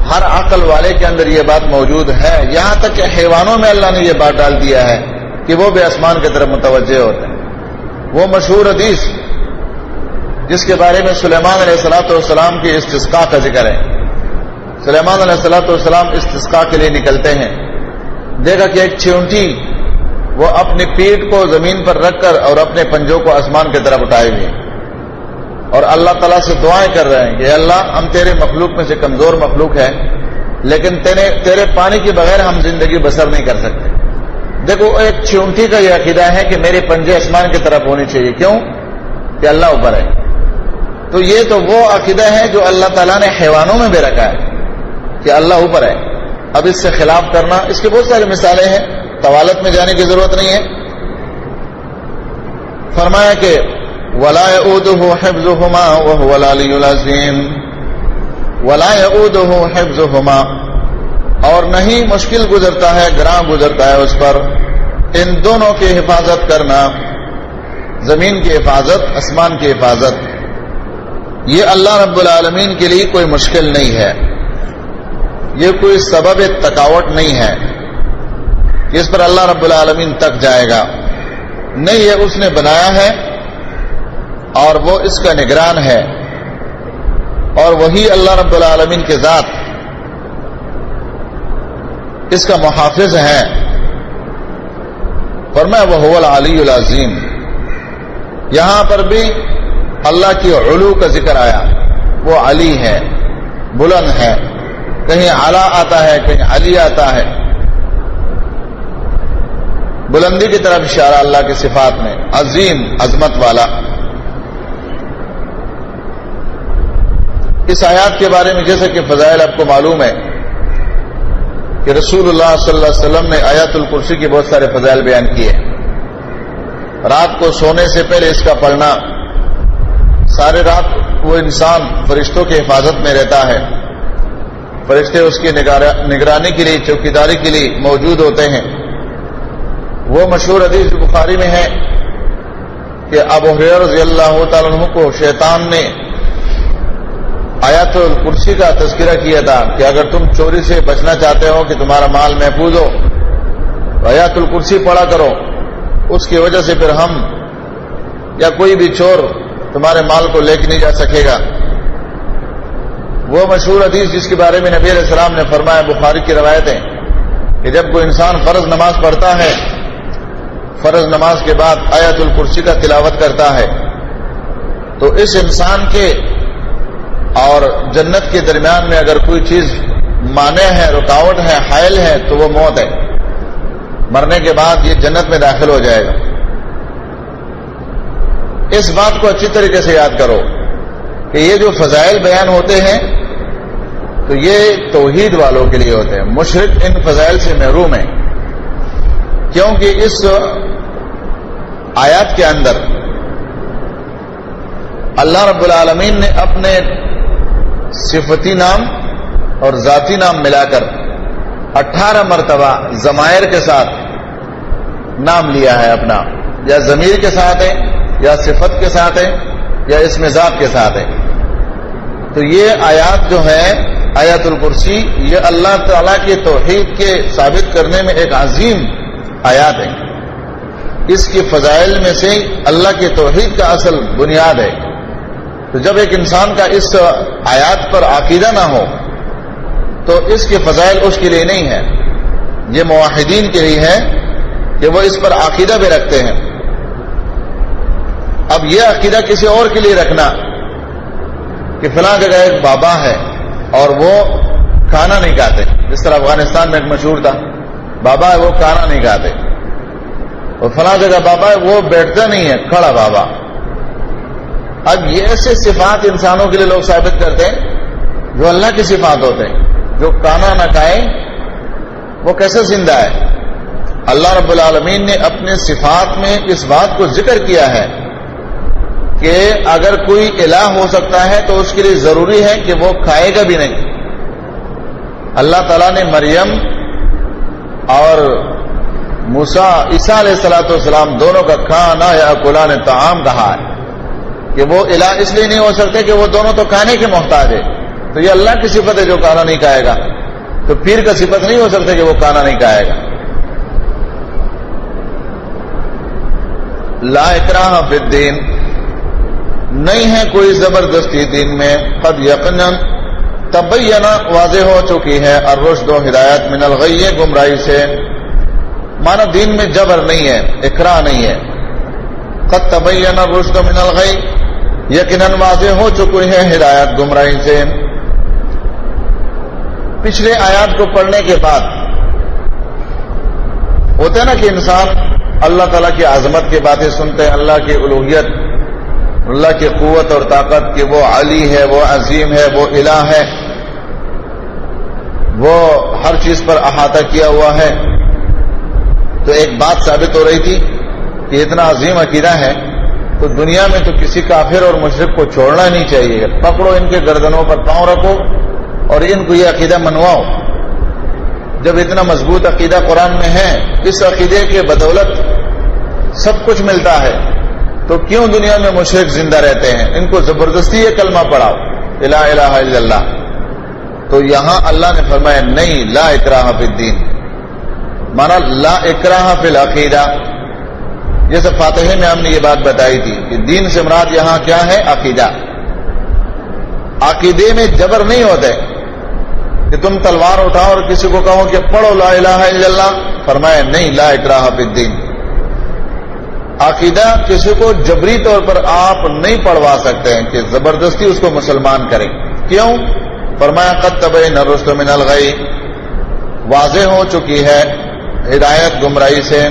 ہر عقل والے کے اندر یہ بات موجود ہے، یہاں تک کہ حیوانوں میں اللہ نے یہ بات ڈال دیا ہے کہ وہ بھی آسمان کی طرف متوجہ ہوتے ہیں۔ وہ مشہور حدیث جس کے بارے میں سلیمان علیہ السلام کی استسقاء کا ذکر ہے، سلیمان علیہ السلام استسقاء کے لیے نکلتے ہیں، دیکھا کہ ایک چیونٹی وہ اپنی پیٹھ کو زمین پر رکھ کر اور اپنے پنجوں کو آسمان کی طرف اٹھائے ہوئے، اور اللہ تعالیٰ سے دعائیں کر رہے ہیں کہ اللہ ہم تیرے مخلوق میں سے کمزور مخلوق ہے، لیکن تیرے پانی کے بغیر ہم زندگی بسر نہیں کر سکتے، دیکھو ایک چونٹی کا یہ عقیدہ ہے کہ میرے پنجے آسمان کی طرف ہونے چاہیے، کیوں؟ کہ اللہ اوپر ہے. تو یہ تو وہ عقیدہ ہے جو اللہ تعالیٰ نے حیوانوں میں بھی رکھا ہے کہ اللہ اوپر ہے. اب اس سے خلاف کرنا، اس کے بہت ساری مثالیں ہیں، طوالت میں جانے کی ضرورت نہیں ہے. فرمایا کہ وَلَا يَئُودُهُ حِفْظُهُمَا وَهُوَ الْعَلِيُّ الْعَظِيمُ. وَلَا يَئُودُهُ حِفْظُهُمَا، اور نہیں مشکل گزرتا ہے، گراں گزرتا ہے اس پر ان دونوں کی حفاظت کرنا، زمین کی حفاظت، آسمان کی حفاظت. یہ اللہ رب العالمین کے لیے کوئی مشکل نہیں ہے، یہ کوئی سبب تکاوٹ نہیں ہے کہ اس پر اللہ رب العالمین تک جائے گا. نہیں، یہ اس نے بنایا ہے اور وہ اس کا نگران ہے، اور وہی اللہ رب العالمین کے ذات اس کا محافظ ہے. فرمایا وَهُوَ الْعَلِيُّ الْعَظِيمُ. یہاں پر بھی اللہ کی علو کا ذکر آیا، وہ علی ہے، بلند ہے. کہیں اعلی آتا ہے، کہیں علی آتا ہے. بلندی کی طرف اشارہ اللہ کی صفات میں، عظیم، عظمت والا. اس آیات کے بارے میں جیسا کہ فضائل آپ کو معلوم ہے کہ رسول اللہ صلی اللہ علیہ وسلم نے آیات الکرسی کے بہت سارے فضائل بیان کیے. رات کو سونے سے پہلے اس کا پڑھنا، سارے رات وہ انسان فرشتوں کی حفاظت میں رہتا ہے، فرشتے اس کی نگرانی کے لیے، چوکیداری کے لیے موجود ہوتے ہیں. وہ مشہور حدیث بخاری میں ہے کہ ابو ہریرہ رضی اللہ تعالیٰ عنہ کو شیطان نے آیات الکرسی کا تذکرہ کیا تھا کہ اگر تم چوری سے بچنا چاہتے ہو، کہ تمہارا مال محفوظ ہو، تو آیات الکرسی پڑھا کرو. اس کی وجہ سے پھر ہم یا کوئی بھی چور تمہارے مال کو لے کے نہیں جا سکے گا. وہ مشہور حدیث جس کے بارے میں نبی علیہ السلام نے فرمایا، بخاری کی روایت ہے کہ جب کوئی انسان فرض نماز پڑھتا ہے، فرض نماز کے بعد آیت الکرسی کا تلاوت کرتا ہے، تو اس انسان کے اور جنت کے درمیان میں اگر کوئی چیز مانع ہے، رکاوٹ ہے، حائل ہے، تو وہ موت ہے. مرنے کے بعد یہ جنت میں داخل ہو جائے گا. اس بات کو اچھی طریقے سے یاد کرو کہ یہ جو فضائل بیان ہوتے ہیں تو یہ توحید والوں کے لیے ہوتے ہیں. مشرک ان فضائل سے محروم ہیں، کیونکہ اس آیات کے اندر اللہ رب العالمین نے اپنے صفتی نام اور ذاتی نام ملا کر 18 مرتبہ ضمائر کے ساتھ نام لیا ہے اپنا، یا ضمیر کے ساتھ ہے، یا صفت کے ساتھ ہے، یا اسم ذات کے ساتھ ہے. تو یہ آیات جو ہے آیات الکرسی، یہ اللہ تعالیٰ کی توحید کے ثابت کرنے میں ایک عظیم آیات ہے. اس کی فضائل میں سے اللہ کی توحید کا اصل بنیاد ہے. تو جب ایک انسان کا اس آیات پر عقیدہ نہ ہو تو اس کے فضائل اس کے لیے نہیں ہے. یہ موحدین کے لیے ہے کہ وہ اس پر عقیدہ بھی رکھتے ہیں. اب یہ عقیدہ کسی اور کے لیے رکھنا کہ فلاں جگہ ایک بابا ہے اور وہ کھانا نہیں کھاتے، جس طرح افغانستان میں ایک مشہور تھا، بابا ہے وہ کھانا نہیں کھاتے، اور فلاں جگہ بابا ہے وہ بیٹھتا نہیں ہے، کھڑا بابا. اب یہ ایسے صفات انسانوں کے لیے لوگ ثابت کرتے ہیں جو اللہ کی صفات ہوتے ہیں. جو کھانا نہ کھائے وہ کیسے زندہ ہے؟ اللہ رب العالمین نے اپنے صفات میں اس بات کو ذکر کیا ہے کہ اگر کوئی الہ ہو سکتا ہے تو اس کے لیے ضروری ہے کہ وہ کھائے گا بھی نہیں. اللہ تعالیٰ نے مریم اور موسیٰ، عیسیٰ علیہ الصلوۃ والسلام دونوں کا کھانا یا کلان طعام کہا ہے کہ وہ الہ اس لیے نہیں ہو سکتے کہ وہ دونوں تو کھانے کے محتاج ہے. تو یہ اللہ کی صفت ہے جو کھانا نہیں کھائے گا، تو پیر کا صفت نہیں ہو سکتا کہ وہ کھانا نہیں کھائے گا. لا اکراہ فی الدین، نہیں ہے کوئی زبردستی دین میں. قد یقیناً تبین، واضح ہو چکی ہے، الرشد و ہدایت من الغی، گمراہی سے. مانا دین میں جبر نہیں ہے، اکراہ نہیں ہے. قد تبین الرشد من الغی، یقیناً واضح ہو چکی ہے ہدایت گمراہی سے. پچھلے آیات کو پڑھنے کے بعد ہوتا ہے نا کہ انسان اللہ تعالیٰ کی عظمت کی باتیں سنتے ہیں، اللہ کی الوہیت، اللہ کی قوت اور طاقت، کہ وہ علی ہے، وہ عظیم ہے، وہ الہ ہے، وہ ہر چیز پر احاطہ کیا ہوا ہے. تو ایک بات ثابت ہو رہی تھی کہ اتنا عظیم عقیدہ ہے تو دنیا میں تو کسی کافر اور مشرک کو چھوڑنا نہیں چاہیے. پکڑو ان کے گردنوں پر پاؤں رکھو اور ان کو یہ عقیدہ منواؤ. جب اتنا مضبوط عقیدہ قرآن میں ہے، اس عقیدے کے بدولت سب کچھ ملتا ہے، تو کیوں دنیا میں مشرک زندہ رہتے ہیں؟ ان کو زبردستی یہ کلمہ پڑھاؤ، لا الہ الا اللہ. تو یہاں اللہ نے فرمایا نہیں، لا اکراہ فی الدین، مانا لا اکراہ فی العقیدہ. جیسے فاتحہ میں ہم نے یہ بات بتائی تھی کہ دین سے مراد یہاں کیا ہے؟ عقیدہ. عقیدے میں جبر نہیں ہوتا ہے کہ تم تلوار اٹھاؤ اور کسی کو کہو کہ پڑھو لا الہ الا اللہ. فرمایا نہیں، لا اکراہ فی الدین. عقیدہ کسی کو جبری طور پر آپ نہیں پڑھوا سکتے ہیں کہ زبردستی اس کو مسلمان کریں. کیوں؟ فرمایا قد تبین الرشد من الغی، واضح ہو چکی ہے ہدایت گمراہی سے.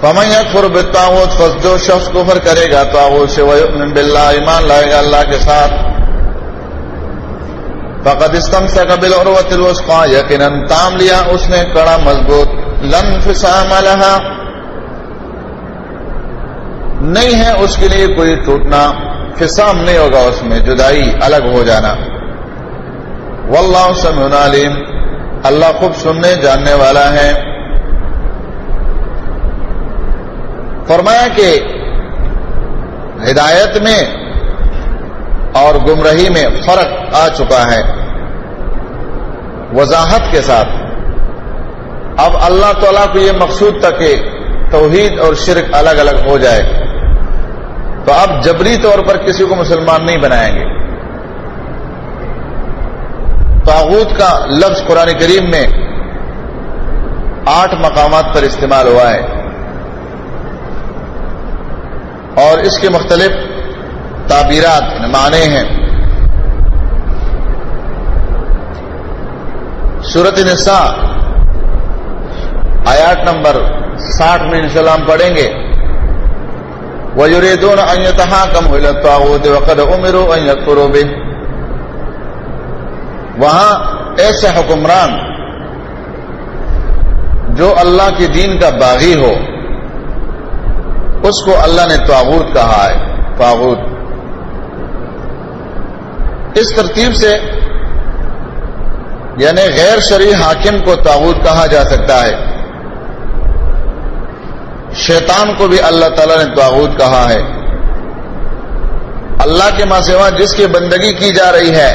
فمن یکفر بالطاغوت، جو شخص کفر کرے گا طاغوت سے، ویؤمن باللہ، ایمان لائے گا اللہ کے ساتھ، فقد استمسک بالعروۃ الوثقی، یقیناً تام لیا اس نے کڑا مضبوط، لا انفصام لہا، نہیں ہے اس کے لیے کوئی ٹوٹنا، فصام نہیں ہوگا اس میں، جدائی، الگ ہو جانا. واللہ سمیع علیم، اللہ خوب سننے جاننے والا ہے. فرمایا کہ ہدایت میں اور گمراہی میں فرق آ چکا ہے وضاحت کے ساتھ. اب اللہ تعالیٰ کو یہ مقصود تھا کہ توحید اور شرک الگ الگ ہو جائے، تو اب جبری طور پر کسی کو مسلمان نہیں بنائیں گے. طاغوت کا لفظ قرآن کریم میں 8 مقامات پر استعمال ہوا ہے اور اس کے مختلف تعبیرات معنی ہیں. سورۃ النساء آیات نمبر 60 میں انشاءاللہ ہم پڑھیں گے. وَيُرِيدُونَ أَن يَتَحَاكَمُوا إِلَى الطَّاغُوتِ وَقَدْ أُمِرُوا أَن يَكْفُرُوا بِهِ. وہاں ایسے حکمران جو اللہ کے دین کا باغی ہو، اس کو اللہ نے طاغوت کہا ہے. طاغوت اس ترتیب سے یعنی غیر شرعی حاکم کو طاغوت کہا جا سکتا ہے. شیطان کو بھی اللہ تعالیٰ نے طاغوت کہا ہے. اللہ کے ماں سوا جس کی بندگی کی جا رہی ہے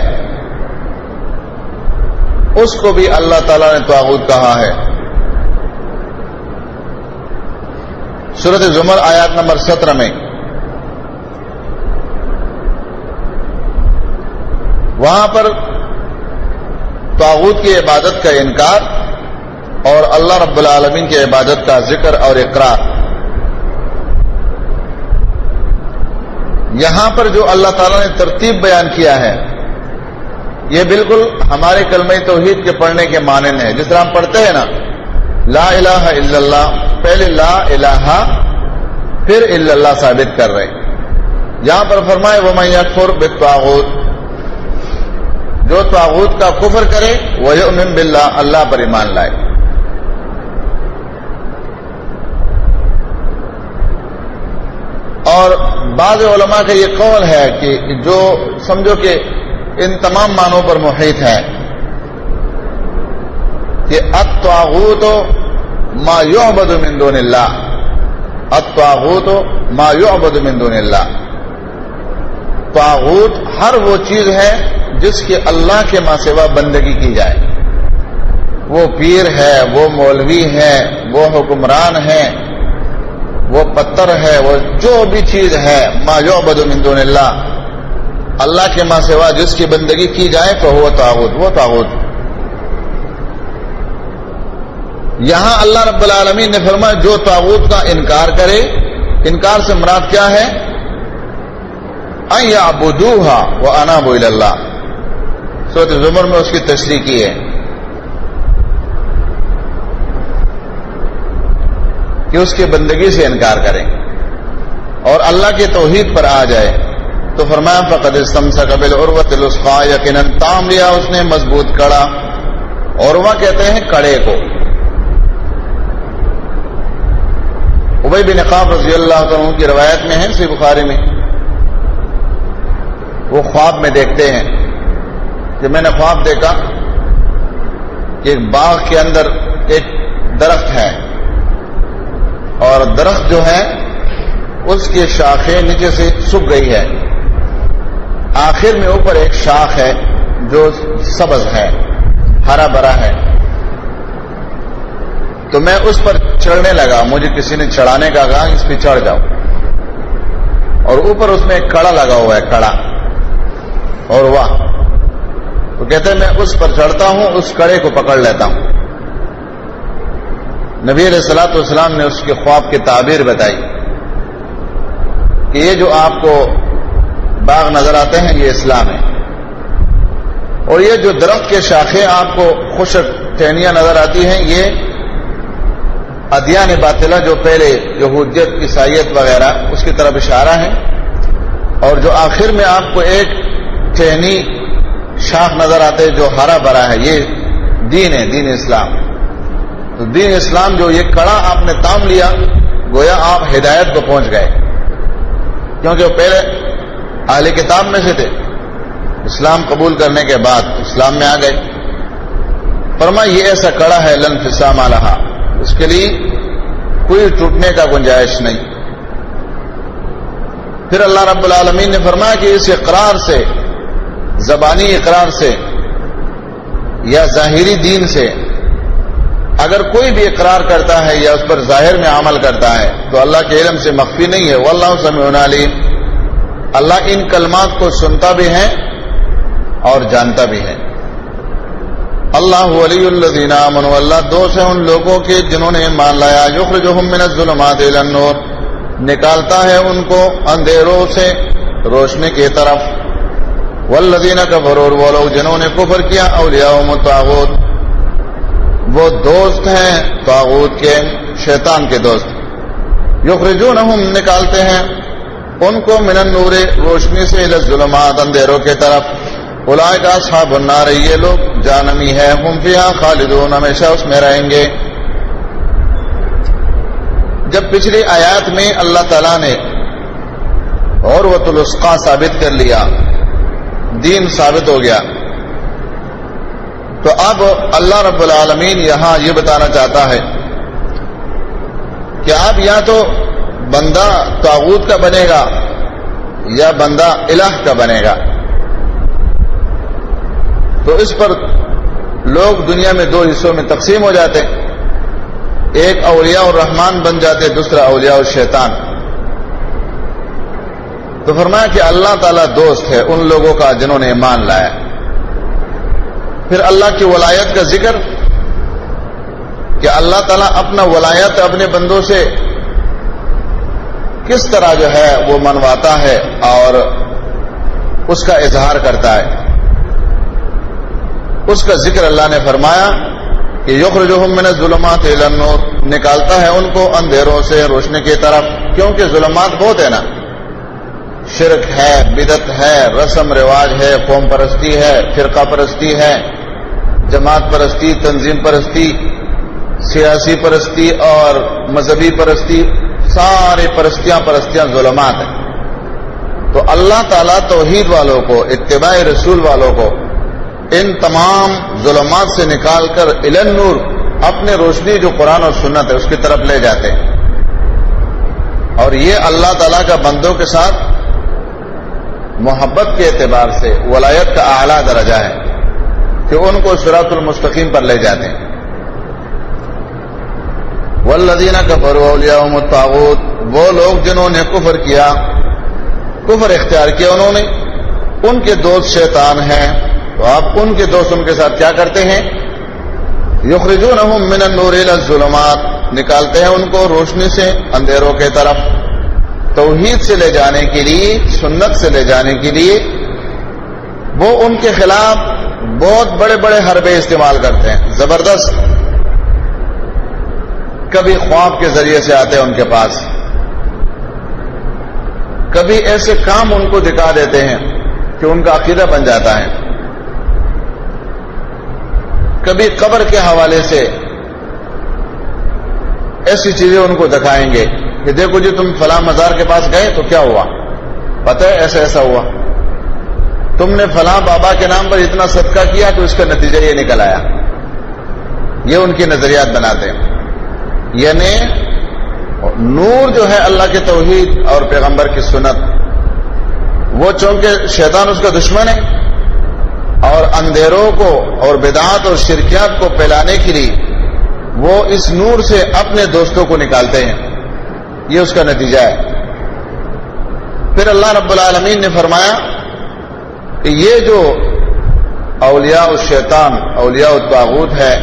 اس کو بھی اللہ تعالیٰ نے طاغوت کہا ہے. سورۃ زمر آیات نمبر 17 میں وہاں پر طاغوت کی عبادت کا انکار اور اللہ رب العالمین کی عبادت کا ذکر اور اقرار. یہاں پر جو اللہ تعالیٰ نے ترتیب بیان کیا ہے یہ بالکل ہمارے کلمہ توحید کے پڑھنے کے معنی ہے. جس طرح ہم پڑھتے ہیں نا لا الہ الا اللہ، پہلے لا الہ پھر الا اللہ ثابت کر رہے. یہاں پر فرمائے وَمَن یکفر بالطاغوت، جو طاغوت کا کفر کرے وَیُؤْمِن بِاللَّہ، اللہ پر ایمان لائے. اور بعض علماء کا یہ قول ہے کہ جو سمجھو کہ ان تمام معنوں پر محیط ہے کہ الطاغوت ما یعبد من دون اللہ، الطاغوت ما یعبد من دون اللہ. طاغوت ہر وہ چیز ہے جس کے اللہ کے ماں سوا بندگی کی جائے. وہ پیر ہے، وہ مولوی ہے، وہ حکمران ہے، وہ پتھر ہے، وہ جو بھی چیز ہے ما یعبد من دون اللہ، اللہ کے ماں سوا جس کی بندگی کی جائے تو وہ طاغوت، وہ طاغوت. یہاں اللہ رب العالمین نے فرمایا جو طاغوت کا انکار کرے، انکار سے مراد کیا ہے؟ ان یعبدوها وانابوا الی اللہ. سورۃ زمر میں اس کی تشریح کی ہے. کہ اس کی بندگی سے انکار کریں اور اللہ کی توحید پر آ جائے، تو فرمایا فقد استمسک بالعروۃ الوثقی، یقیناً تام لیا اس نے مضبوط کڑا۔ عروہ کہتے ہیں کڑے کو۔ ابی بن کعب رضی اللہ عنہ کی روایت میں ہے صحیح بخاری میں، وہ خواب میں دیکھتے ہیں کہ میں نے خواب دیکھا کہ ایک باغ کے اندر ایک درخت ہے، اور درخت جو ہے اس کی شاخیں نیچے سے سوکھ گئی ہے، آخر میں اوپر ایک شاخ ہے جو سبز ہے، ہرا بھرا ہے۔ تو میں اس پر چڑھنے لگا، مجھے کسی نے چڑھانے کا کہا اس پہ چڑھ جاؤ، اور اوپر اس میں ایک کڑا لگا ہوا ہے، کڑا اور واہ، تو کہتے ہیں میں اس پر چڑھتا ہوں، اس کڑے کو پکڑ لیتا ہوں۔ نبی علیہ الصلوۃ والسلام نے اس کے خواب کی تعبیر بتائی کہ یہ جو آپ کو باغ نظر آتے ہیں یہ اسلام ہے، اور یہ جو درخت کے شاخیں آپ کو خشک ٹہنیاں نظر آتی ہیں یہ ادیان باطلہ جو پہلے یہودیت عیسائیت وغیرہ اس کی طرف اشارہ ہے، اور جو آخر میں آپ کو ایک ٹہنی شاخ نظر آتے جو ہرا بھرا ہے، یہ دین ہے، دین اسلام۔ تو دین اسلام جو یہ کڑا آپ نے تام لیا، گویا آپ ہدایت کو پہنچ گئے، کیونکہ وہ پہلے اہل کتاب میں سے تھے، اسلام قبول کرنے کے بعد اسلام میں آ گئے۔ فرمایا یہ ایسا کڑا ہے لن انفصام لہا، اس کے لیے کوئی ٹوٹنے کا گنجائش نہیں۔ پھر اللہ رب العالمین نے فرمایا کہ اس اقرار سے، زبانی اقرار سے یا ظاہری دین سے اگر کوئی بھی اقرار کرتا ہے یا اس پر ظاہر میں عمل کرتا ہے تو اللہ کے علم سے مخفی نہیں ہے۔ واللہ سمیع علیم، اللہ ان کلمات کو سنتا بھی ہے اور جانتا بھی ہے۔ اللہ ولی الذین آمنوا، اللہ دوست ہے ان لوگوں کے جنہوں نے ایمان لایا، یخرجہم من الظلمات الی النور، نکالتا ہے ان کو اندھیروں سے روشنی کی طرف۔ والذین کفروا، وہ لوگ جنہوں نے کفر کیا، اولیاءہم الطاغوت، وہ دوست ہیں طاغوت کے، شیطان کے دوست۔ یخرجونہم، نکالتے ہیں ان کو من النور، روشنی سے، الی الظلمات، اندھیروں کے طرف۔ اولئک اصحاب النار، یہ لوگ جہنمی ہے، ہم فیہا خالدون، ہمیشہ اس میں رہیں گے۔ جب پچھلی آیات میں اللہ تعالیٰ نے عروۃ الوثقی ثابت کر لیا، دین ثابت ہو گیا، تو اب اللہ رب العالمین یہاں یہ بتانا چاہتا ہے کہ اب یا تو بندہ طاغوت کا بنے گا یا بندہ الہ کا بنے گا۔ تو اس پر لوگ دنیا میں دو حصوں میں تقسیم ہو جاتے، ایک اولیاء الرحمن بن جاتے، دوسرا اولیاء الشیطان۔ تو فرمایا کہ اللہ تعالیٰ دوست ہے ان لوگوں کا جنہوں نے ایمان لایا۔ پھر اللہ کی ولایت کا ذکر کہ اللہ تعالیٰ اپنا ولایت اپنے بندوں سے کس طرح جو ہے وہ منواتا ہے اور اس کا اظہار کرتا ہے، اس کا ذکر اللہ نے فرمایا کہ یخرجہم من الظلمات الی النور، نکالتا ہے ان کو اندھیروں سے روشنی کی طرف، کیونکہ ظلمات بہت ہے نا، شرک ہے، بدعت ہے، رسم رواج ہے، قوم پرستی ہے، فرقہ پرستی ہے، جماعت پرستی، تنظیم پرستی، سیاسی پرستی اور مذہبی پرستی، سارے پرستیاں ظلمات ہیں۔ تو اللہ تعالیٰ توحید والوں کو، اتباع رسول والوں کو ان تمام ظلمات سے نکال کر الی النور، اپنے روشنی جو قرآن اور سنت ہے اس کی طرف لے جاتے ہیں۔ اور یہ اللہ تعالیٰ کا بندوں کے ساتھ محبت کے اعتبار سے ولایت کا اعلیٰ درجہ ہے کہ ان کو صراط المستقیم پر لے جاتے ہیں۔ والذین کفروا اولیاءہم الطاغوت، وہ لوگ جنہوں نے کفر کیا، کفر اختیار کیا انہوں نے، ان کے دوست شیطان ہیں۔ تو آپ ان کے دوست ان کے ساتھ کیا کرتے ہیں؟ یخرجونہم من النور الی الظلمات، نکالتے ہیں ان کو روشنی سے اندھیروں کے طرف، توحید سے لے جانے کے لیے، سنت سے لے جانے کے لیے وہ ان کے خلاف بہت بڑے بڑے حربے استعمال کرتے ہیں، زبردست۔ کبھی خواب کے ذریعے سے آتے ہیں ان کے پاس، کبھی ایسے کام ان کو دکھا دیتے ہیں کہ ان کا عقیدہ بن جاتا ہے، کبھی قبر کے حوالے سے ایسی چیزیں ان کو دکھائیں گے کہ دیکھو جی تم فلاں مزار کے پاس گئے تو کیا ہوا، پتہ ہے ایسا ایسا ہوا، تم نے فلاں بابا کے نام پر اتنا صدقہ کیا تو اس کا نتیجہ یہ نکل آیا۔ یہ ان کی نظریات بناتے ہیں۔ یعنی نور جو ہے اللہ کے توحید اور پیغمبر کی سنت، وہ چونکہ شیطان اس کا دشمن ہے اور اندھیروں کو اور بدعات اور شرکیات کو پھیلانے کے لیے وہ اس نور سے اپنے دوستوں کو نکالتے ہیں، یہ اس کا نتیجہ ہے۔ پھر اللہ رب العالمین نے فرمایا کہ یہ جو اولیاء الشیطان اولیاء الطاغوت ہے،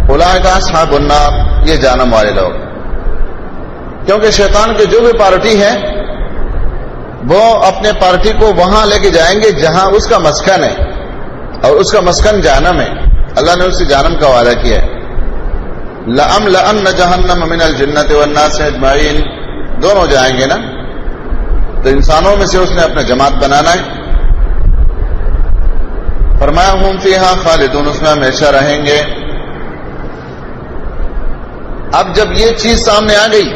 اولئک اصحاب النار، یہ جہنم والے لوگ، کیونکہ شیطان کے جو بھی پارٹی ہے وہ اپنے پارٹی کو وہاں لے کے جائیں گے جہاں اس کا مسکن ہے، اور اس کا مسکن جہنم ہے۔ اللہ نے اس سے جہنم کا وعدہ کیا ہے، لَأَمْلَأَنَّ جَهَنَّمَ مِنَ الْجِنَّةِ وَالنَّاسِ أَجْمَعِينَ، دونوں جائیں گے نا، تو انسانوں میں سے اس نے اپنا جماعت بنانا ہے۔ فرمایا ہم فیہا خالدون، اس میں ہمیشہ رہیں گے۔ اب جب یہ چیز سامنے آ گئی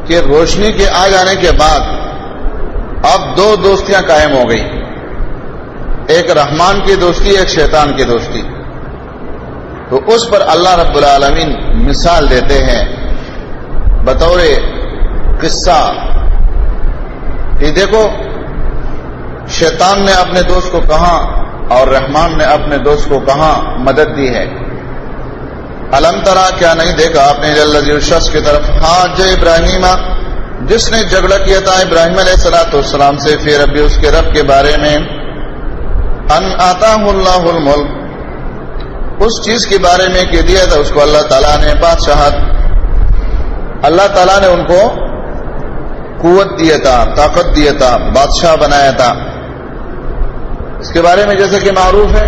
کہ روشنی کے آ جانے کے بعد اب دو دوستیاں قائم ہو گئی، ایک رحمان کی دوستی، ایک شیطان کی دوستی، تو اس پر اللہ رب العالمین مثال دیتے ہیں بطور قصہ کہ دیکھو شیطان نے اپنے دوست کو کہاں اور رحمان نے اپنے دوست کو کہاں مدد دی ہے۔ الم ترا، کیا نہیں دیکھا آپ نے، الذی، اس شخص کی طرف، حاج ابراہیم، جس نے جھگڑا کیا تھا ابراہیم علیہ السلام سے، فی ربی، اس کے رب کے بارے میں، ان آتاہ اللہ الملک، اس چیز کے بارے میں کہ دیا تھا اس کو اللہ تعالیٰ نے بادشاہت، اللہ تعالیٰ نے ان کو قوت دیا تھا، طاقت دیا تھا، بادشاہ بنایا تھا۔ اس کے بارے میں جیسے کہ معروف ہے،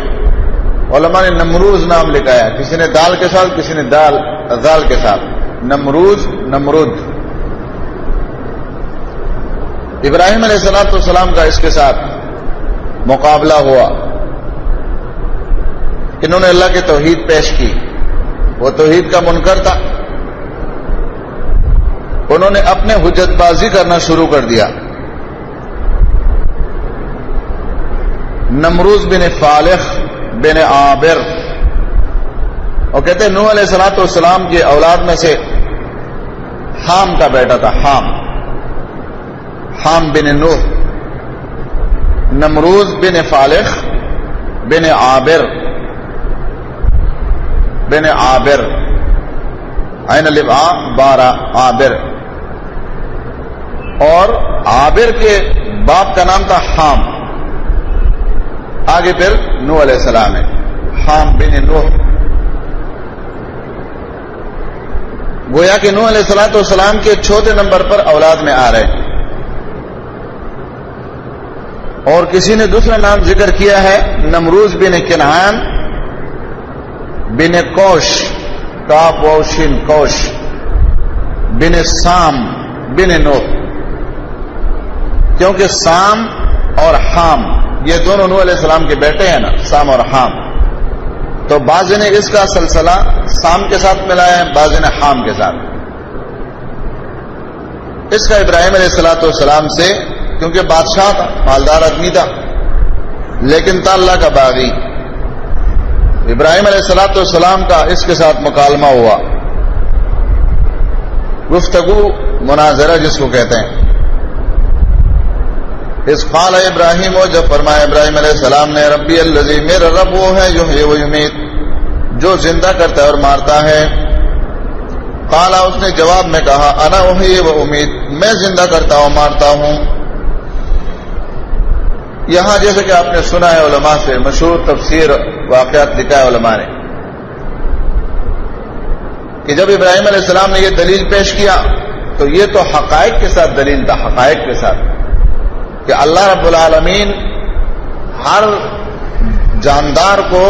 علماء نے نمروز نام لکھا ہے، کسی نے دال کے ساتھ، کسی نے دال کے ساتھ، نمروز، نمرود۔ ابراہیم علیہ السلام کا اس کے ساتھ مقابلہ ہوا، انہوں نے اللہ کی توحید پیش کی، وہ توحید کا منکر تھا، انہوں نے اپنے حجت بازی کرنا شروع کر دیا۔ نمروز بن فالح بن عابر، اور کہتے ہیں نوح علیہ السلام کی اولاد میں سے حام کا بیٹا تھا، حام بن نوح، نمروز بن فالح بن عابر عین الباء بارہ، عابر، اور عابر کے باپ کا نام تھا حام، آگے پھر نوح علیہ السلام ہے، حام بن نوح۔ گویا کہ نوح علیہ السلام کے چوتھے نمبر پر اولاد میں آ رہے ہیں۔ اور کسی نے دوسرا نام ذکر کیا ہے، نمروز بن کنعان بن کوش، کاف واو شین کوش، بن سام بن نوح، کیونکہ سام اور حام یہ دونوں نوح علیہ السلام کے بیٹے ہیں نا، سام اور حام، تو بعض نے اس کا سلسلہ سام کے ساتھ ملایا ہے، بعض نے حام کے ساتھ۔ اس کا ابراہیم علیہ السلام سے، کیونکہ بادشاہ تھا، مالدار آدمی تھا، لیکن تھا اللہ کا باغی، ابراہیم علیہ السلام کا اس کے ساتھ مکالمہ ہوا، گفتگو، مناظرہ جس کو کہتے ہیں۔ اس قال ابراہیم، و جب فرمایا ابراہیم علیہ السلام نے، ربی الذی، میرا رب وہ ہے، یحیی و یمیت، جو زندہ کرتا ہے اور مارتا ہے۔ قال، اس نے جواب میں کہا، انا احیی و امیت، میں زندہ کرتا ہوں مارتا ہوں۔ یہاں جیسے کہ آپ نے سنا ہے علماء سے مشہور تفسیر واقعات لکھا ہے علماء نے کہ جب ابراہیم علیہ السلام نے یہ دلیل پیش کیا تو یہ تو حقائق کے ساتھ دلیل تھا، حقائق کے ساتھ، کہ اللہ رب العالمین ہر جاندار کو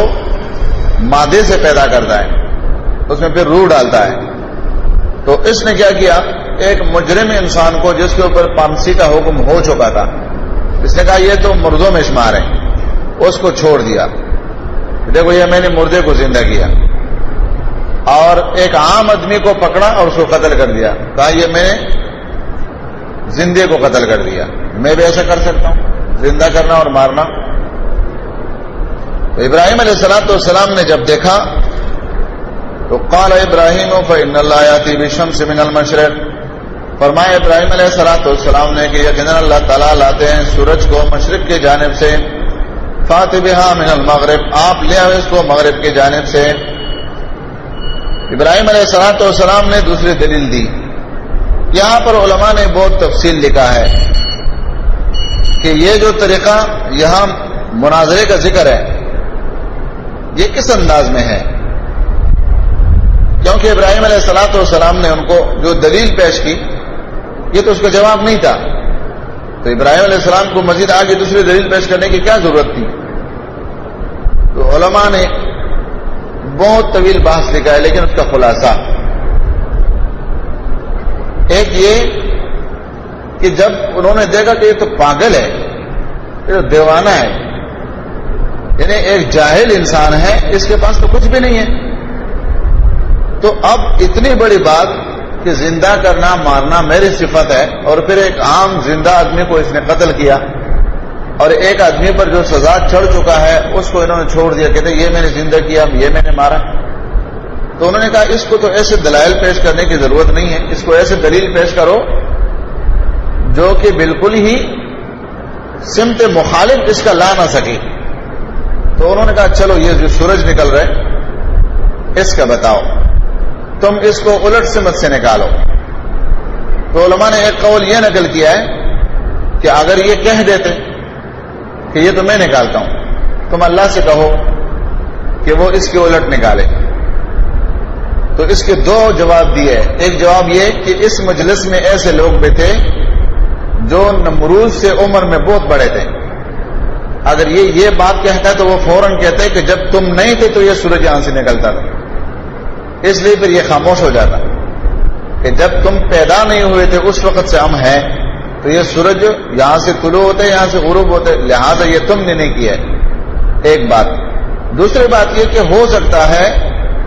مادے سے پیدا کرتا ہے، اس میں پھر روح ڈالتا ہے. تو اس نے کیا کیا, ایک مجرم انسان کو جس کے اوپر پانسی کا حکم ہو چکا تھا, اس نے کہا یہ تو مردوں میں شمار ہے, اس کو چھوڑ دیا. دیکھو یہ میں نے مردے کو زندہ کیا. اور ایک عام آدمی کو پکڑا اور اس کو قتل کر دیا, کہا یہ میں نے زندے کو قتل کر دیا. میں بھی ایسا کر سکتا ہوں, زندہ کرنا اور مارنا. تو ابراہیم علیہ السلام نے جب دیکھا تو قال ابراہیم فإن اللہ یأتی بالشمس من المشرق, فرمایا ابراہیم علیہ السلام نے کہ یقینا اللہ تعالیٰ لاتے ہیں سورج کو مشرق کی جانب سے, فأت بہا من المغرب, آپ لے آئے اس کو مغرب کی جانب سے. ابراہیم علیہ السلام نے دوسری دلیل دی. یہاں پر علماء نے بہت تفصیل لکھا ہے کہ یہ جو طریقہ یہاں مناظرے کا ذکر ہے یہ کس انداز میں ہے, کیونکہ ابراہیم علیہ السلام نے ان کو جو دلیل پیش کی یہ تو اس کا جواب نہیں تھا. تو ابراہیم علیہ السلام کو مزید آگے دوسری دلیل پیش کرنے کی کیا ضرورت تھی؟ تو علماء نے بہت طویل بحث لکھا ہے, لیکن اس کا خلاصہ ایک یہ کہ جب انہوں نے دیکھا کہ یہ تو پاگل ہے, یہ تو دیوانہ ہے, یعنی ایک جاہل انسان ہے, اس کے پاس تو کچھ بھی نہیں ہے, تو اب اتنی بڑی بات کہ زندہ کرنا مارنا میری صفت ہے, اور پھر ایک عام زندہ آدمی کو اس نے قتل کیا, اور ایک آدمی پر جو سزا چڑھ چکا ہے اس کو انہوں نے چھوڑ دیا, کہتے یہ میں نے زندہ کیا, یہ میں نے مارا. تو انہوں نے کہا اس کو تو ایسے دلائل پیش کرنے کی ضرورت نہیں ہے, اس کو ایسے دلیل پیش کرو جو کہ بالکل ہی سمت مخالف اس کا لا نہ سکے. تو انہوں نے کہا چلو یہ جو سورج نکل رہے اس کا بتاؤ, تم اس کو الٹ سمت سے نکالو. تو علماء نے ایک قول یہ نقل کیا ہے کہ اگر یہ کہہ دیتے کہ یہ تو میں نکالتا ہوں, تم اللہ سے کہو کہ وہ اس کے الٹ نکالے. تو اس کے دو جواب دیے. ایک جواب یہ کہ اس مجلس میں ایسے لوگ بھی تھے جو نمرود سے عمر میں بہت بڑے تھے, اگر یہ بات کہتا ہے تو وہ فوراً کہتے کہ جب تم نہیں تھے تو یہ سورج یہاں سے نکلتا تھا, اس لیے پھر یہ خاموش ہو جاتا کہ جب تم پیدا نہیں ہوئے تھے اس وقت سے ہم ہیں, تو یہ سورج یہاں سے طلوع ہوتے یہاں سے غروب ہوتے, لہذا یہ تم نے نہیں کیا ہے. ایک بات. دوسری بات یہ کہ ہو سکتا ہے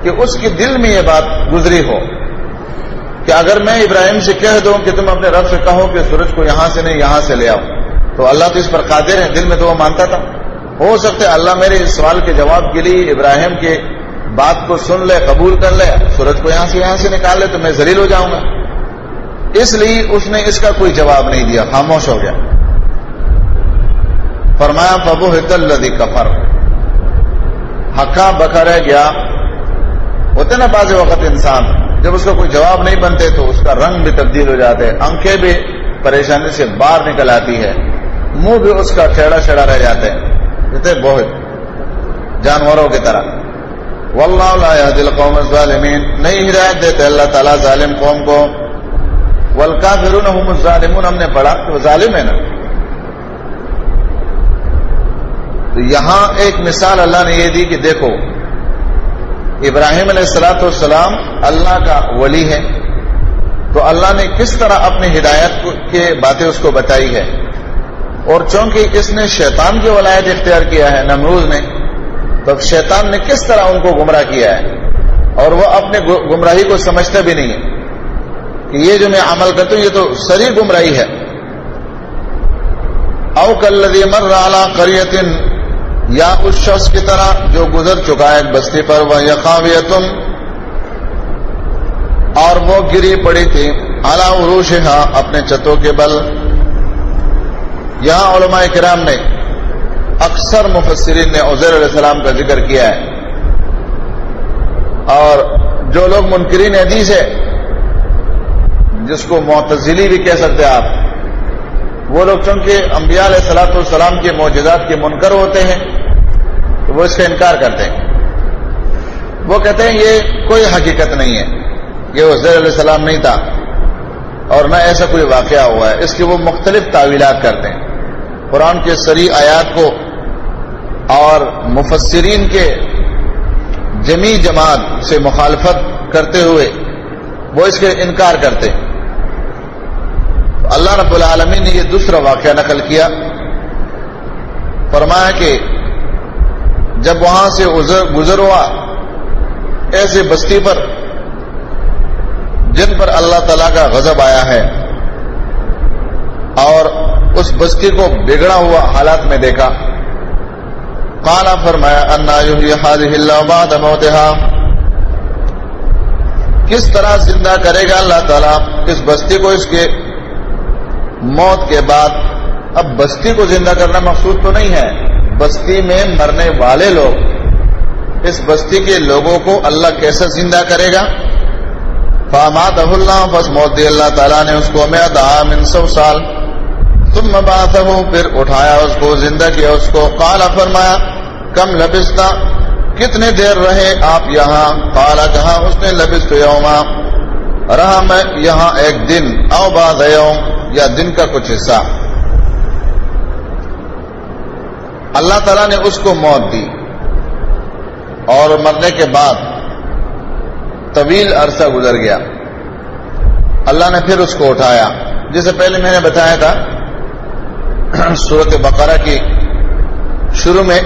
کہ اس کے دل میں یہ بات گزری ہو کہ اگر میں ابراہیم سے کہہ دوں کہ تم اپنے رب سے کہو کہ سورج کو یہاں سے نہیں یہاں سے لے آؤ, تو اللہ تو اس پر قادر ہے. دل میں تو وہ مانتا تھا. ہو سکتا ہے اللہ میرے اس سوال کے جواب کے لیے ابراہیم کے بات کو سن لے, قبول کر لے, سورج کو یہاں سے نکال لے تو میں ذلیل ہو جاؤں گا. اس لیے اس نے اس کا کوئی جواب نہیں دیا, خاموش ہو گیا. فرمایا فبہت الذی کفر, ہکا بکا رہ گیا. ہوتے نا بعض وقت انسان جب اس کا کوئی جواب نہیں بنتے تو اس کا رنگ بھی تبدیل ہو جاتے, آنکھیں بھی پریشانی سے باہر نکل آتی ہے, منہ بھی اس کا ٹیڑھا ٹیڑھا رہ جاتے ہیں, بہت جانوروں کی طرح. واللہ لا یہدی القوم الظالمین, نہیں ہدایت دیتے اللہ تعالیٰ ظالم قوم کو. والکافرون هم الظالمون, ہم نے پڑھا کہ وہ ظالم ہے نا. تو یہاں ایک مثال اللہ نے یہ دی کہ دیکھو ابراہیم علیہ السلام اللہ کا ولی ہے, تو اللہ نے کس طرح اپنی ہدایت کے باتیں اس کو بتائی ہے, اور چونکہ اس نے شیطان کی ولایت اختیار کیا ہے نمرود نے, تو شیطان نے کس طرح ان کو گمراہ کیا ہے, اور وہ اپنے گمراہی کو سمجھتا بھی نہیں ہے کہ یہ جو میں عمل کرتا ہوں یہ تو سری گمراہی ہے. او کالذی مر علی قریۃ, یا اس شخص کی طرح جو گزر چکا ہے ایک بستی پر, وہی خاویۃ, اور وہ گری پڑی تھی, علی عروشها, اپنے چھتوں کے بل. یہاں علماء کرام نے اکثر مفسرین نے عزیر علیہ السلام کا ذکر کیا ہے, اور جو لوگ منکرین حدیث ہے جس کو معتزلی بھی کہہ سکتے آپ, وہ لوگ چونکہ انبیاء علیہ السلام کے معجزات کے منکر ہوتے ہیں تو وہ اس کا انکار کرتے ہیں. وہ کہتے ہیں یہ کوئی حقیقت نہیں ہے, یہ عزیر علیہ السلام نہیں تھا اور نہ ایسا کوئی واقعہ ہوا ہے. اس کی وہ مختلف تعویلات کرتے ہیں. قرآن کے صریح آیات کو اور مفسرین کے جمی جماعت سے مخالفت کرتے ہوئے وہ اس کے انکار کرتے. اللہ رب العالمین نے یہ دوسرا واقعہ نقل کیا. فرمایا کہ جب وہاں سے گزر ہوا ایسے بستی پر جن پر اللہ تعالیٰ کا غضب آیا ہے اور اس بستی کو بگڑا ہوا حالات میں دیکھا. قال فرمایا انا یحیی هذه اللہ بعد موتها، کس طرح زندہ کرے گا اللہ تعالیٰ اس بستی کو اس کے موت کے بعد. اب بستی کو زندہ کرنا مقصود تو نہیں ہے، بستی میں مرنے والے لوگ، اس بستی کے لوگوں کو اللہ کیسے زندہ کرے گا. فاماتہ اللہ، بس موت دی اللہ تعالیٰ نے اس کو 100 عام 100 سال. ثم بعثہ، پھر اٹھایا اس کو، زندہ کیا اس کو. قال فرمایا کم لبثتا، کتنے دیر رہے آپ یہاں. قال کہا اس نے لبثت یوما، رہا میں یہاں ایک دن، او بعض یوم، یا دن کا کچھ حصہ. اللہ تعالیٰ نے اس کو موت دی اور مرنے کے بعد طویل عرصہ گزر گیا. اللہ نے پھر اس کو اٹھایا. جیسے پہلے میں نے بتایا تھا سورۃ بقرہ کی شروع میں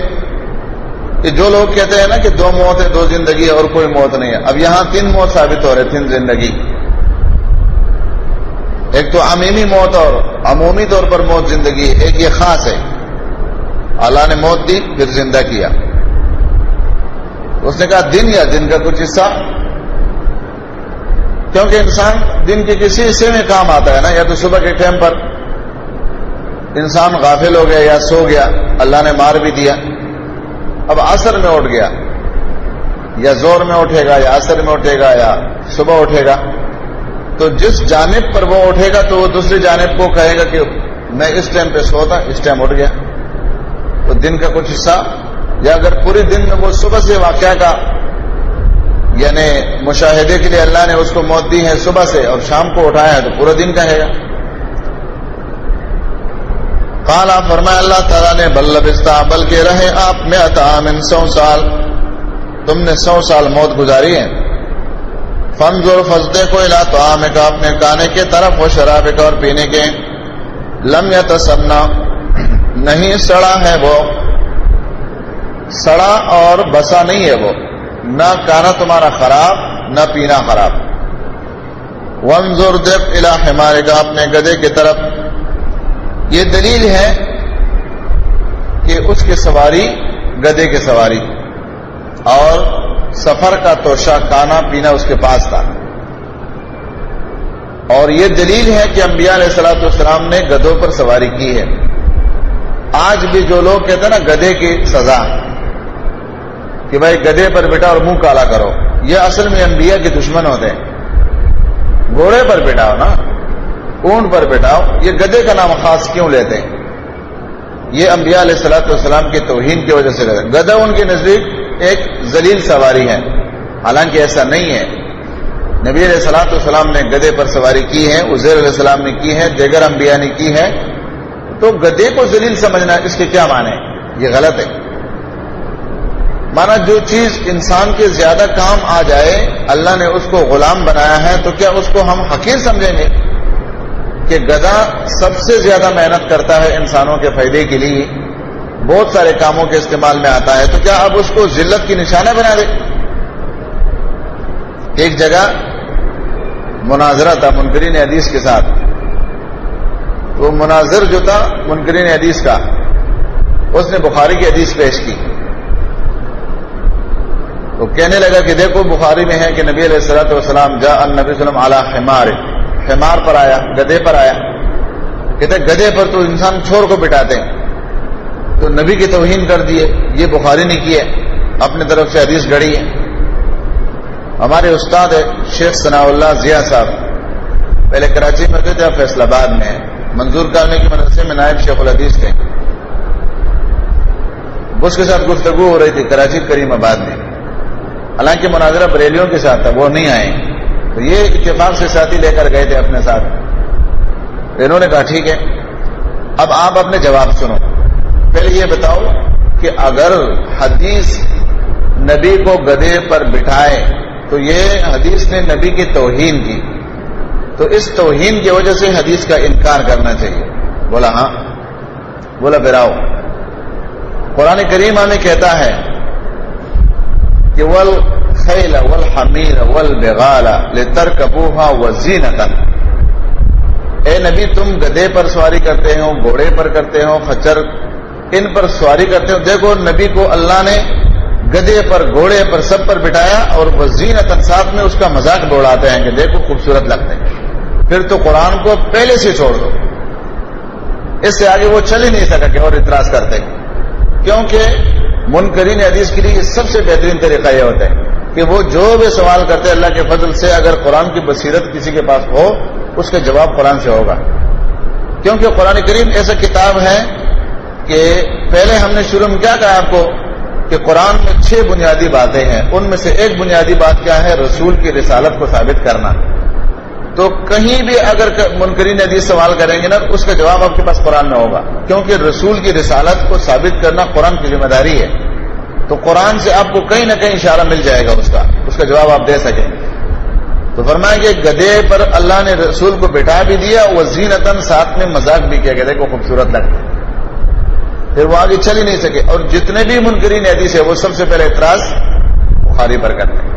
کہ جو لوگ کہتے ہیں نا کہ 2 موت ہے، 2 زندگی اور کوئی موت نہیں ہے، اب یہاں 3 موت ثابت ہو رہے، 3 زندگی. ایک تو عمومی موت اور عمومی طور پر موت زندگی، ایک یہ خاص ہے. اللہ نے موت دی پھر زندہ کیا. اس نے کہا دن یا دن کا کچھ حصہ، کیونکہ انسان دن کے کسی حصے میں کام آتا ہے نا. یا تو صبح کے ٹائم پر انسان غافل ہو گیا یا سو گیا، اللہ نے مار بھی دیا. اب عصر میں اٹھ گیا، یا زور میں اٹھے گا یا عصر میں اٹھے گا یا صبح اٹھے گا، تو جس جانب پر وہ اٹھے گا تو وہ دوسری جانب کو کہے گا کہ میں اس ٹائم پہ سوتا، اس ٹائم اٹھ گیا. تو دن کا کچھ حصہ، یا اگر پورے دن میں وہ صبح سے واقعہ کا یعنی مشاہدے کے لیے اللہ نے اس کو موت دی ہے صبح سے اور شام کو اٹھایا ہے تو پورا دن کہے گا. قال فرمایا اللہ تعالیٰ نے بل لبثتا، بلکہ رہے آپ 100 عام 100 سال، تم نے 100 سال موت گزاری ہے. فانظر، دیکھو الی طعامک، اپنے کھانے کے طرف، و شرابک، اور پینے کے. لم یتسنہ، نہیں سڑا ہے وہ، سڑا اور بسا نہیں ہے وہ، نہ کھانا تمہارا خراب نہ پینا خراب. وانظر، دیکھ الی حمارک، اپنے گدھے کی طرف. یہ دلیل ہے کہ اس کی سواری گدھے کی سواری اور سفر کا توشہ کھانا پینا اس کے پاس تھا. اور یہ دلیل ہے کہ انبیاء علیہ الصلوۃ والسلام نے گدھوں پر سواری کی ہے. آج بھی جو لوگ کہتے ہیں نا گدھے کی سزا کہ بھائی گدھے پر بیٹا اور منہ کالا کرو، یہ اصل میں انبیاء کے دشمن ہوتے ہیں. گھوڑے پر بیٹھاؤ نا، اونٹ پر بیٹھاؤ، یہ گدھے کا نام خاص کیوں لیتے ہیں؟ یہ انبیاء علیہ الصلوۃ والسلام کی توہین کی وجہ سے لیتے ہیں. گدھا ان کے نزدیک ایک ذلیل سواری ہے، حالانکہ ایسا نہیں ہے. نبی علیہ الصلوۃ والسلام نے گدھے پر سواری کی ہے، عزیر علیہ السلام نے کی ہے، دیگر انبیاء نے کی ہے. تو گدھے کو ذلیل سمجھنا اس کے کیا معنی ہے؟ یہ غلط ہے. مانا جو چیز انسان کے زیادہ کام آ جائے، اللہ نے اس کو غلام بنایا ہے، تو کیا اس کو ہم حقیر سمجھیں گے؟ کہ گدھا سب سے زیادہ محنت کرتا ہے انسانوں کے فائدے کے لیے، بہت سارے کاموں کے استعمال میں آتا ہے، تو کیا اب اس کو ذلت کی نشانہ بنا دے؟ ایک جگہ مناظرہ تھا منکرین حدیث کے ساتھ. وہ مناظر جو تھا منکرین حدیث کا، اس نے بخاری کی حدیث پیش کی. وہ کہنے لگا کہ دیکھو بخاری میں ہے کہ نبی علیہ الصلوۃ والسلام جاء النبی صلی اللہ علیہ وسلم علی حمار، حمار پر آیا، گدھے پر آیا. کہتے گدھے پر تو انسان چھوڑ کو بٹھاتے ہیں، تو نبی کی توہین کر دیے. یہ بخاری نے کی ہے، اپنے طرف سے حدیث گڑھی ہے. ہمارے استاد ہے شیخ ثناء اللہ ضیاء صاحب، پہلے کراچی میں ہوتے تھے، اب فیصل آباد میں ہے. منظور کالمی کے مدرسے میں نائب شیخ الحدیث تھے. اس کے ساتھ گفتگو ہو رہی تھی کراچی کریم آباد میں. حالانکہ مناظرہ بریلیوں کے ساتھ تھا، وہ نہیں آئے، تو یہ اتفاق سے ساتھی لے کر گئے تھے اپنے ساتھ. انہوں نے کہا ٹھیک ہے، اب آپ اپنے جواب سنو. پہلے یہ بتاؤ کہ اگر حدیث نبی کو گدھے پر بٹھائے تو یہ حدیث نے نبی کی توہین کی، تو اس توہین کی وجہ سے حدیث کا انکار کرنا چاہیے۔ بولا ہاں، بولا پھر آؤ، قرآن کریم ہمیں کہتا ہے کہ والخیل والحمیر والبغال لترکبوها وزینۃ، اے نبی تم گدھے پر سواری کرتے ہو، گھوڑے پر کرتے ہو، خچر ان پر سواری کرتے ہو۔ دیکھو نبی کو اللہ نے گدھے پر، گھوڑے پر، سب پر بٹھایا اور وزینۃ، ساتھ میں اس کا مذاق دوڑاتے ہیں کہ دیکھو خوبصورت لگتے ہیں۔ پھر تو قرآن کو پہلے سے چھوڑ دو، اس سے آگے وہ چل ہی نہیں سکا کہ اور اعتراض کرتے، کیونکہ منکرین حدیث کے لیے سب سے بہترین طریقہ یہ ہوتا ہے کہ وہ جو بھی سوال کرتے ہیں اللہ کے فضل سے اگر قرآن کی بصیرت کسی کے پاس ہو اس کا جواب قرآن سے ہوگا، کیونکہ قرآن کریم ایسا کتاب ہے کہ پہلے ہم نے شروع میں کیا کہا آپ کو کہ قرآن میں 6 بنیادی باتیں ہیں، ان میں سے ایک بنیادی بات کیا ہے؟ رسول کی رسالت کو ثابت کرنا۔ تو کہیں بھی اگر منکرین حدیث سوال کریں گے نا اس کا جواب آپ کے پاس قرآن میں ہوگا، کیونکہ رسول کی رسالت کو ثابت کرنا قرآن کی ذمہ داری ہے۔ تو قرآن سے آپ کو کہیں نہ کہیں اشارہ مل جائے گا، اس کا جواب آپ دے سکیں گے۔ تو فرمایا کہ گدھے پر اللہ نے رسول کو بٹھا بھی دیا، وزینتاً ساتھ میں مذاق بھی کیا، کہ دیکھو خوبصورت لگتا ہے۔ پھر وہ آگے چل ہی نہیں سکے، اور جتنے بھی منکرین حدیث ہے وہ سب سے پہلے اعتراض بخاری پر کرتے ہیں۔